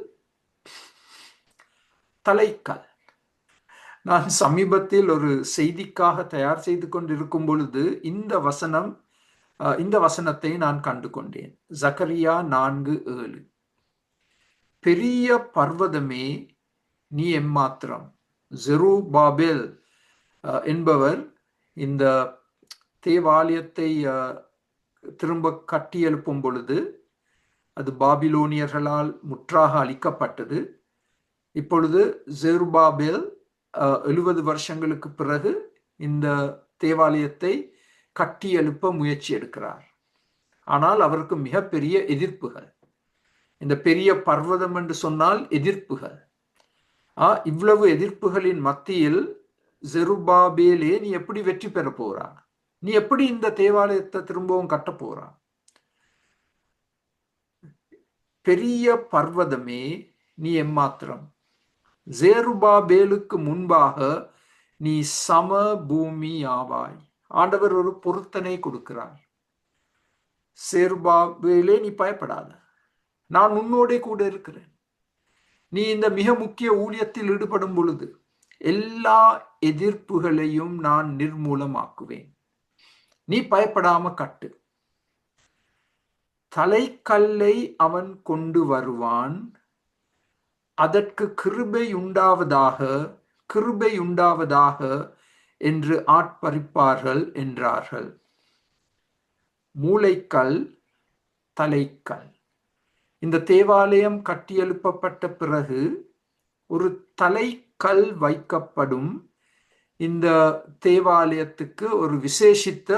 தலைக்கல். நான் சமீபத்தில் ஒரு செய்திக்காக தயார் செய்து கொண்டிருக்கும் பொழுது இந்த வசனத்தை நான் கண்டு கொண்டேன். ஜக்கரியா 4:7. பெரிய பர்வதமே நீ எம்மாத்திரம். ஜெருபாபேல் என்பவர் இந்த தேவாலயத்தை திரும்ப கட்டி எழுப்பும் பொழுது அது பாபிலோனியர்களால் முற்றாக அழிக்கப்பட்டது. இப்பொழுது ஜெருபாபேல் 70 வருஷங்களுக்கு பிறகு இந்த தேவாலயத்தை கட்டி எழுப்ப முயற்சி எடுக்கிறார். ஆனால் அவருக்கு மிகப்பெரிய எதிர்ப்புகள். இந்த பெரிய பர்வதம் என்று சொன்னால் எதிர்ப்புகள். இவ்வளவு எதிர்ப்புகளின் மத்தியில் ஜெருபாபேலே நீ எப்படி வெற்றி பெற போறா? நீ எப்படி இந்த தேவாலயத்தை திரும்பவும் கட்ட போறா? பெரிய பர்வதமே நீ எம்மாத்திரம். ஜெருபாபேலுக்கு முன்பாக நீ சம பூமி ஆவாய். ஆண்டவர் ஒரு பொருத்தனை கொடுக்கிறார். செருபாபேலே நீ பயப்படாத, நான் உன்னோடே கூட இருக்கிறேன். நீ இந்த மிக முக்கிய ஊழியத்தில் ஈடுபடும் பொழுது எல்லா எதிர்ப்புகளையும் நான் நிர்மூலமாக்குவேன். நீ பயப்படாம கட்டு. தலைக்கல்லை அவன் கொண்டு வருவான், அதற்கு கிருபை உண்டாவதாக என்று ஆட்பரிப்பார்கள் என்றார்கள். மூளைக்கல், தலைக்கல். இந்த தேவாலயம் கட்டியெழுப்பப்பட்ட பிறகு ஒரு தலைக்கல் வைக்கப்படும். இந்த தேவாலயத்துக்கு ஒரு விசேஷித்த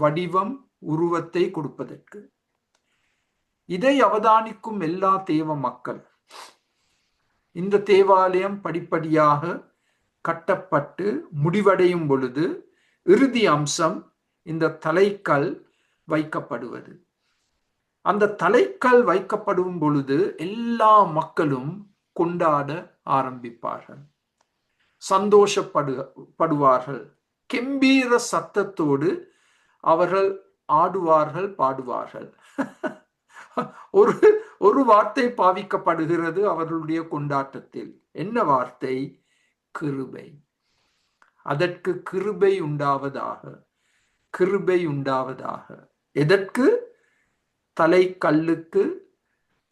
வடிவம், உருவத்தை கொடுப்பதற்கு. இதை அவதானிக்கும் எல்லா தேவ மக்கள் இந்த தேவாலயம் படிப்படியாக கட்டப்பட்டு முடிவடையும் பொழுது இறுதி அம்சம் இந்த தலைக்கல் வைக்கப்படுவது. அந்த தலைக்கல் வைக்கப்படும் பொழுது எல்லா மக்களும் கொண்டாட ஆரம்பிப்பார்கள், சந்தோஷப்படுவார்கள். கெம்பீர சத்தத்தோடு அவர்கள் ஆடுவார்கள், பாடுவார்கள். ஒரு வார்த்தை பாவிக்கப்படுகிறது அவர்களுடைய கொண்டாட்டத்தில். என்ன வார்த்தை? கிருபை. அதற்கு கிருபை உண்டாவதாக, கிருபை உண்டாவதாக. எதற்கு? தலைக்கல்லுக்கு,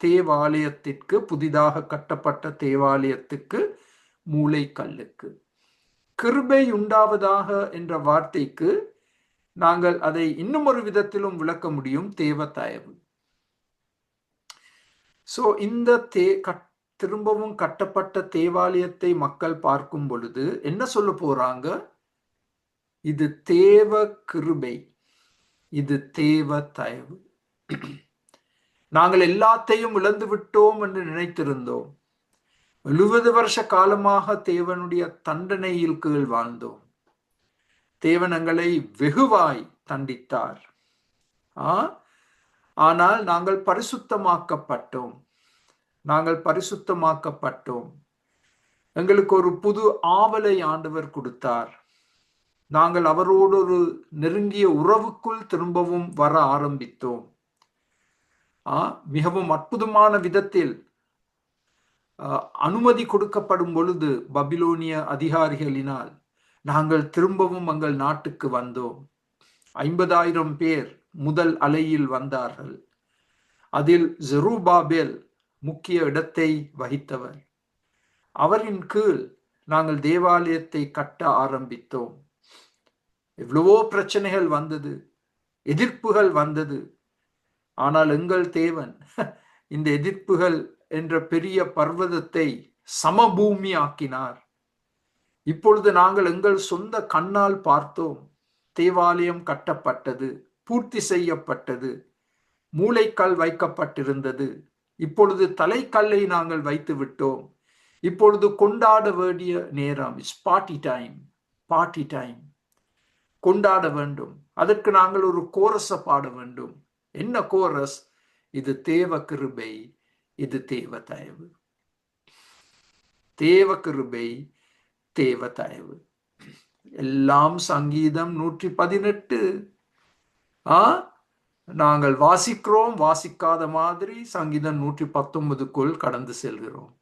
தேவாலயத்திற்கு, புதிதாக கட்டப்பட்ட தேவாலயத்துக்கு, மூளைக்கல்லுக்கு. கிருபை உண்டாவதாக என்ற வார்த்தைக்கு நாங்கள் அதை இன்னும் ஒரு விதத்திலும் விளக்க முடியும், தேவ தயவு. சோ இந்த திரும்பவும் கட்டப்பட்ட தேவாலயத்தை மக்கள் பார்க்கும் பொழுது என்ன சொல்ல போறாங்க? இது தேவ கிருபை, இது தேவ தயவு. நாங்கள் எல்லாத்தையும் இழந்து விட்டோம் என்று நினைத்திருந்தோம். 70 வருஷ காலமாக தேவனுடைய தண்டனையில் கீழ் வாழ்ந்தோம். தேவன் எங்களை வெகுவாய் தண்டித்தார். ஆனால் நாங்கள் பரிசுத்தமாக்கப்பட்டோம். எங்களுக்கு ஒரு புது ஆவலை ஆண்டவர் கொடுத்தார். நாங்கள் அவரோடு ஒரு நெருங்கிய உறவுக்குள் திரும்பவும் வர ஆரம்பித்தோம். மிகவும் அற்புதமான விதத்தில் அனுமதி கொடுக்கப்படும் பொழுது பபிலோனிய அதிகாரிகளினால் நாங்கள் திரும்பவும் எங்கள் நாட்டுக்கு வந்தோம். 50,000 பேர் முதல் அலையில் வந்தார்கள். அதில் ஜெருபாபேல் முக்கிய இடத்தை வகித்தவர். அவரின் கீழ் நாங்கள் தேவாலயத்தை கட்ட ஆரம்பித்தோம். எவ்வளவோ பிரச்சனைகள் வந்தது, எதிர்ப்புகள் வந்தது. ஆனால் எங்கள் தேவன் இந்த எதிர்ப்புகள் என்ற பெரிய பர்வதத்தை சமபூமி ஆக்கினார். இப்பொழுது நாங்கள் எங்கள் சொந்த கண்ணால் பார்த்தோம். தேவாலயம் கட்டப்பட்டது, பூர்த்தி செய்யப்பட்டது, மூளைக்கல் வைக்கப்பட்டிருந்தது. இப்பொழுது தலைக்கல்லை நாங்கள் வைத்து விட்டோம். இப்பொழுது கொண்டாட வேண்டிய நேரம். It's party time, party time. கொண்டாட வேண்டும். அதற்கு நாங்கள் ஒரு கோரஸை பாட வேண்டும். என்ன கோரஸ்? இது தேவ கிருபை, இது தேவ தயவு. தேவ கிருபை, தேவ தயவு. எல்லாம் சங்கீதம் 118. நாங்கள் வாசிக்கிறோம், வாசிக்காத மாதிரி சங்கீதம் 119க்குள் கடந்து செல்கிறோம்.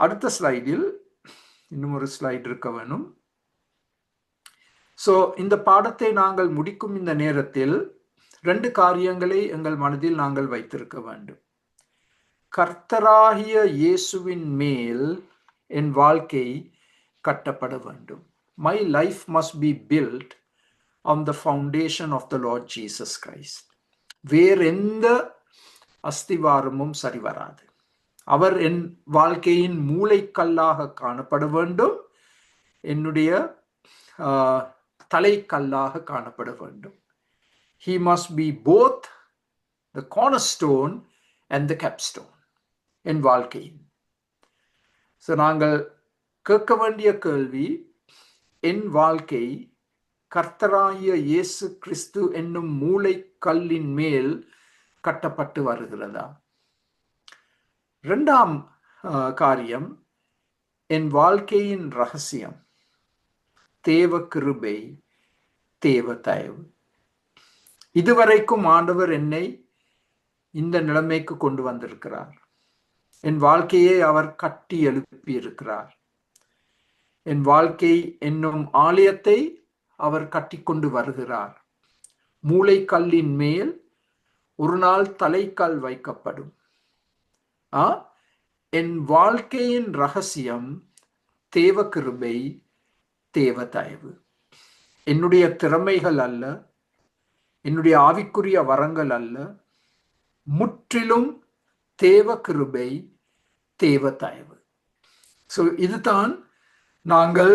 அடுத்த ஸ்லைடில் இன்னும் ஒரு ஸ்லைடு இருக்க வேணும். ஸோ இந்த பாடத்தை நாங்கள் முடிக்கும் இந்த நேரத்தில் 2 காரியங்களை எங்கள் மனதில் நாங்கள் வைத்திருக்க வேண்டும். கர்த்தராகிய இயேசுவின் மேல் என் வாழ்க்கை கட்டப்பட வேண்டும். My life must be built on the foundation of the Lord Jesus Christ. வேறு எந்த அஸ்திவாரமும் சரி வராது. அவர் என் வாழ்க்கையின் மூளைக்கல்லாக காணப்பட வேண்டும், என்னுடைய தலைக்கல்லாக காணப்பட வேண்டும். He must be both the cornerstone and the capstone என் வாழ்க்கையின். ஸோ நாங்கள் கேட்க வேண்டிய கேள்வி, என் வாழ்க்கை கர்த்தராகிய இயேசு கிறிஸ்து என்னும் மூளைக்கல்லின் மேல் கட்டப்பட்டு வருகிறதா? 2ஆம் காரியம், என் வாழ்க்கையின் ரகசியம் தேவ கிருபை, தேவ தயவு. இதுவரைக்கும் ஆண்டவர் என்னை இந்த நிலைமைக்கு கொண்டு வந்திருக்கிறார். என் வாழ்க்கையை அவர் கட்டி எழுப்பி இருக்கிறார். என் வாழ்க்கை என்னும் ஆலயத்தை அவர் கட்டி கொண்டு வருகிறார். மூளைக்கல்லின் மேல் ஒரு நாள் தலைக்கல் வைக்கப்படும். என் வாழ்க்கையின் ரகசியம் தேவ கிருபை, தேவ தயவு. என்னுடைய திறமைகள் அல்ல, என்னுடைய ஆவிக்குரிய வரங்கள் அல்ல, முற்றிலும் தேவ கிருபை, தேவ தயவு. ஸோ இதுதான் நாங்கள்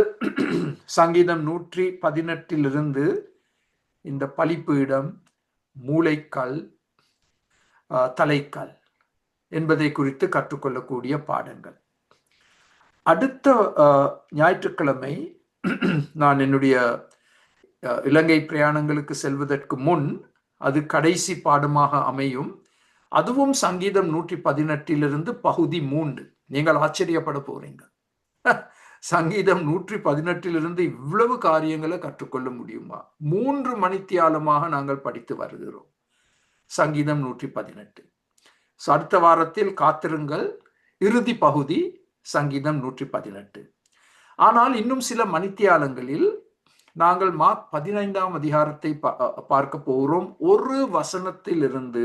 சங்கீதம் 118 இந்த பலிப்பீடம், மூளைக்கல், தலைக்கல் என்பதை குறித்து கற்றுக்கொள்ளக்கூடிய பாடங்கள். அடுத்த ஞாயிற்றுக்கிழமை நான் என்னுடைய இலங்கை பிரயாணங்களுக்கு செல்வதற்கு முன் அது கடைசி பாடமாக அமையும். அதுவும் சங்கீதம் 118 பகுதி 3. நீங்கள் ஆச்சரியப்பட போறீங்க. சங்கீதம் 118 இவ்வளவு காரியங்களை கற்றுக்கொள்ள முடியுமா? 3 மணித்தியாலமாக நாங்கள் படித்து வருகிறோம் சங்கீதம் 118. அடுத்த வாரத்தில் காத்திருங்கள், இறுதி பகுதி சங்கீதம் 118. ஆனால் இன்னும் சில மணித்தியாலங்களில் நாங்கள் மார்க் 15ஆம் அதிகாரத்தை பார்க்க போகிறோம். ஒரு வசனத்திலிருந்து,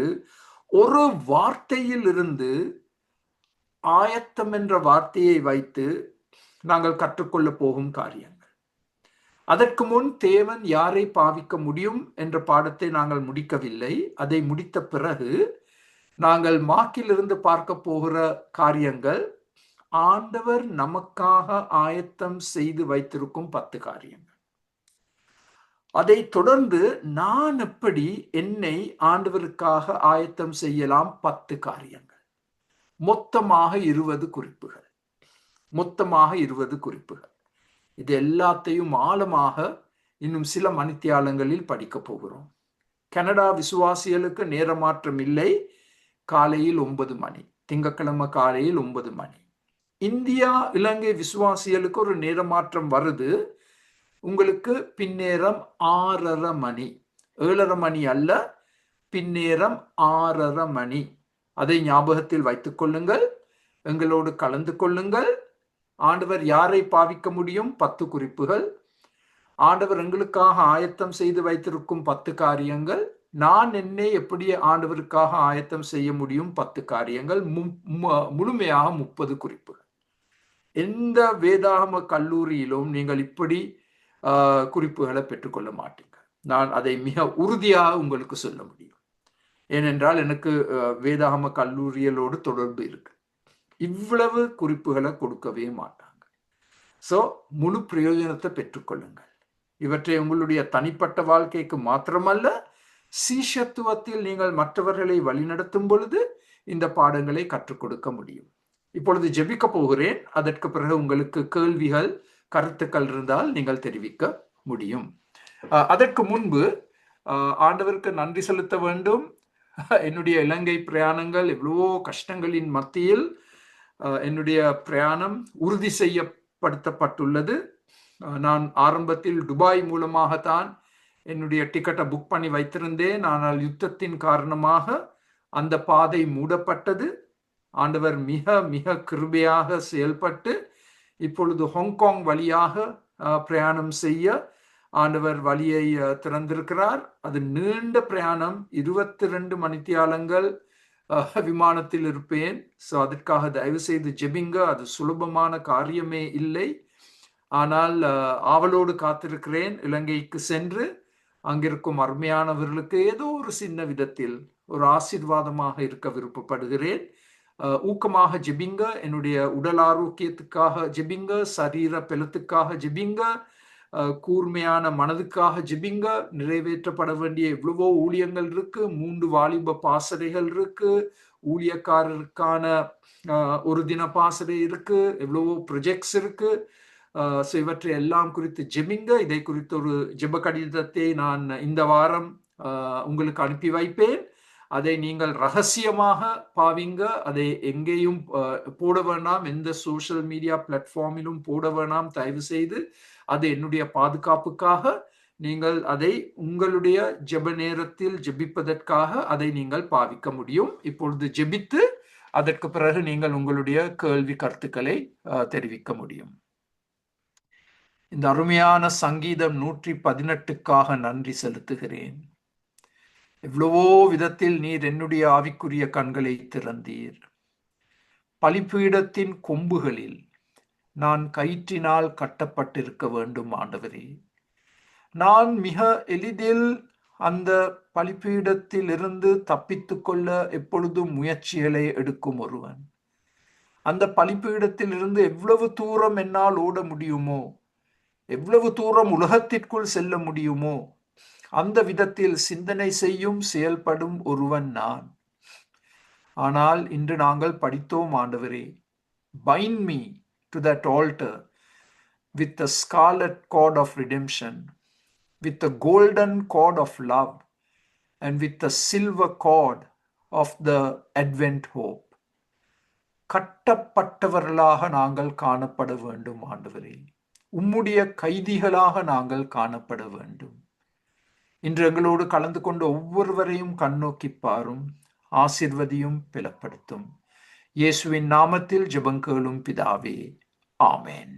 ஒரு வார்த்தையிலிருந்து, ஆயத்தம் என்ற வார்த்தையை வைத்து நாங்கள் கற்றுக்கொள்ள போகும் காரியங்கள். அதற்கு முன் தேவன் யாரை பாவிக்க முடியும் என்ற பாடத்தை நாங்கள் முடிக்கவில்லை. அதை முடித்த பிறகு நாங்கள் மார்க்கிலிருந்து பார்க்க போகிற காரியங்கள் ஆண்டவர் நமக்காக ஆயத்தம் செய்து வைத்திருக்கும் 10 காரியங்கள். அதை தொடர்ந்து நான் எப்படி என்னை ஆண்டவருக்காக ஆயத்தம் செய்யலாம் 10 காரியங்கள். மொத்தமாக 20 குறிப்புகள். மொத்தமாக 20 குறிப்புகள். இது எல்லாத்தையும் ஆழமாக இன்னும் சில மணித்தியாலங்களில் படிக்க போகிறோம். கனடா விசுவாசிகளுக்கு நேரமாற்றம் இல்லை. காலையில் 9 மணி, திங்கட்கிழமை காலையில் 9 மணி. இந்தியா இலங்கை விசுவாசிகளுக்கு ஒரு நேரமாற்றம் வருது. உங்களுக்கு பின்னேரம் 6:30 மணி, 7:30 மணி அல்ல, பின்னேரம் 6:30 மணி. அதை ஞாபகத்தில் வைத்துக் கொள்ளுங்கள். எங்களோடு கலந்து கொள்ளுங்கள். ஆண்டவர் யாரை பாவிக்க முடியும் 10 குறிப்புகள். ஆண்டவர் எங்களுக்காக ஆயத்தம் செய்து வைத்திருக்கும் 10 காரியங்கள். நான் என்னை எப்படி ஆண்டவருக்காக ஆயத்தம் செய்ய முடியும் 10 காரியங்கள். முழுமையாக 30 குறிப்புகள். எந்த வேதாகம கல்லூரியிலும் நீங்கள் இப்படி குறிப்புகளை பெற்றுக்கொள்ள மாட்டீங்க. நான் அதை மிக உறுதியாக உங்களுக்கு சொல்ல முடியும். ஏனென்றால் எனக்கு வேதாகம கல்லூரிகளோடு தொடர்பு இருக்கு. இவ்வளவு குறிப்புகளை கொடுக்கவே மாட்டாங்க. ஸோ முழு பிரயோஜனத்தை பெற்றுக்கொள்ளுங்கள். இவற்றை உங்களுடைய தனிப்பட்ட வாழ்க்கைக்கு மாத்திரமல்ல, சீஷத்துவத்தில் நீங்கள் மற்றவர்களை வழிநடத்தும் பொழுது இந்த பாடங்களை கற்றுக் கொடுக்க முடியும். இப்பொழுது ஜெபிக்க போகிறேன். அதற்கு பிறகு உங்களுக்கு கேள்விகள், கருத்துக்கள் இருந்தால் நீங்கள் தெரிவிக்க முடியும். அதற்கு முன்பு ஆண்டவருக்கு நன்றி செலுத்த வேண்டும். என்னுடைய இலங்கை பிரயாணங்கள் எவ்வளவோ கஷ்டங்களின் மத்தியில் என்னுடைய பிரயாணம் உறுதி செய்யப்படுத்தப்பட்டுள்ளது. நான் ஆரம்பத்தில் துபாய் மூலமாகத்தான் என்னுடைய டிக்கெட்டை புக் பண்ணி வைத்திருந்தேன். ஆனால் யுத்தத்தின் காரணமாக அந்த பாதை மூடப்பட்டது. ஆண்டவர் மிக மிக கிருபையாக செயல்பட்டு இப்பொழுது ஹாங்காங் வழியாக பிரயாணம் செய்ய ஆண்டவர் வழியை திறந்திருக்கிறார். அது நீண்ட பிரயாணம், 22 மணித்தியாலங்கள் விமானத்தில் இருப்பேன். ஸோ அதற்காக தயவு செய்து ஜெபிங்க. அது சுலபமான காரியமே இல்லை. ஆனால் ஆவலோடு காத்திருக்கிறேன். இலங்கைக்கு சென்று அங்கிருக்கும் அருமையானவர்களுக்கு ஏதோ ஒரு சின்ன விதத்தில் ஒரு ஆசீர்வாதமாக இருக்க விருப்பப்படுகிறேன். ஊக்கமாக ஜெபிங்க. என்னுடைய உடல் ஆரோக்கியத்துக்காக ஜெபிங்க, சரீர பலத்துக்காக ஜெபிங்க, கூர்மையான மனதுக்காக ஜெபிங்க. நிறைவேற்றப்பட வேண்டிய எவ்வளவோ ஊழியங்கள் இருக்கு. 3 வாலிப பாசறைகள் இருக்கு. ஊழியக்காரருக்கான ஒரு தின பாசறை இருக்கு. எவ்வளவோ ப்ரொஜெக்ட்ஸ் இருக்கு. இவற்றை எல்லாம் குறித்து ஜெபிங்க. இதை குறித்து ஒரு ஜெப கடிதத்தை நான் இந்த வாரம் உங்களுக்கு அனுப்பி வைப்பேன். அதை நீங்கள் ரகசியமாக பாவிங்க. அதை எங்கேயும் போட வேண்டாம். எந்த சோஷியல் மீடியா பிளாட்ஃபார்மிலும் போட வேண்டாம் தயவு செய்து. அது என்னுடைய பாதுகாப்புக்காக நீங்கள் அதை உங்களுடைய ஜெப நேரத்தில் ஜெபிப்பதற்காக அதை நீங்கள் பாவிக்க முடியும். இப்பொழுது ஜெபித்து அதற்கு பிறகு நீங்கள் உங்களுடைய கேள்வி கருத்துக்களை தெரிவிக்க முடியும். இந்த அருமையான சங்கீதம் 118க்காக நன்றி செலுத்துகிறேன். எவ்வளவோ விதத்தில் நீர் என்னுடைய ஆவிக்குரிய கண்களை திறந்தீர். பலிபீடத்தின் கொம்புகளில் நான் கயிற்றினால் கட்டப்பட்டிருக்க வேண்டும் ஆண்டவரே. நான் மிக எளிதில் அந்த பலிபீடத்தில் இருந்து தப்பித்து கொள்ள எப்பொழுதும் முயற்சிகளை எடுக்கும் ஒருவன். அந்த பலிபீடத்தில் இருந்து எவ்வளவு தூரம் என்னால் ஓட முடியுமோ, எவ்வளவு தூரம் உலகத்திற்குள் செல்ல முடியுமோ, அந்த விதத்தில் சிந்தனை செய்யும் செயல்படும் ஒருவன் நான். ஆனால் இன்று நாங்கள் படித்தோம் ஆண்டவரே, bind me to that altar with the scarlet cord of redemption, with the golden cord of love, and with the silver cord of the advent hope. கட்டப்பட்டவர்களாக நாங்கள் காணப்பட வேண்டும் ஆண்டவரே. உம்முடைய கைதிகளாக நாங்கள் காணப்பட வேண்டும். இன்று எங்களோடு கலந்து கொண்ட ஒவ்வொருவரையும் கண்ணோக்கி பாரும், ஆசீர்வதியும் பலப்படுத்தும். இயேசுவின் நாமத்தில் ஜெபம் கேளும் பிதாவே, ஆமென்.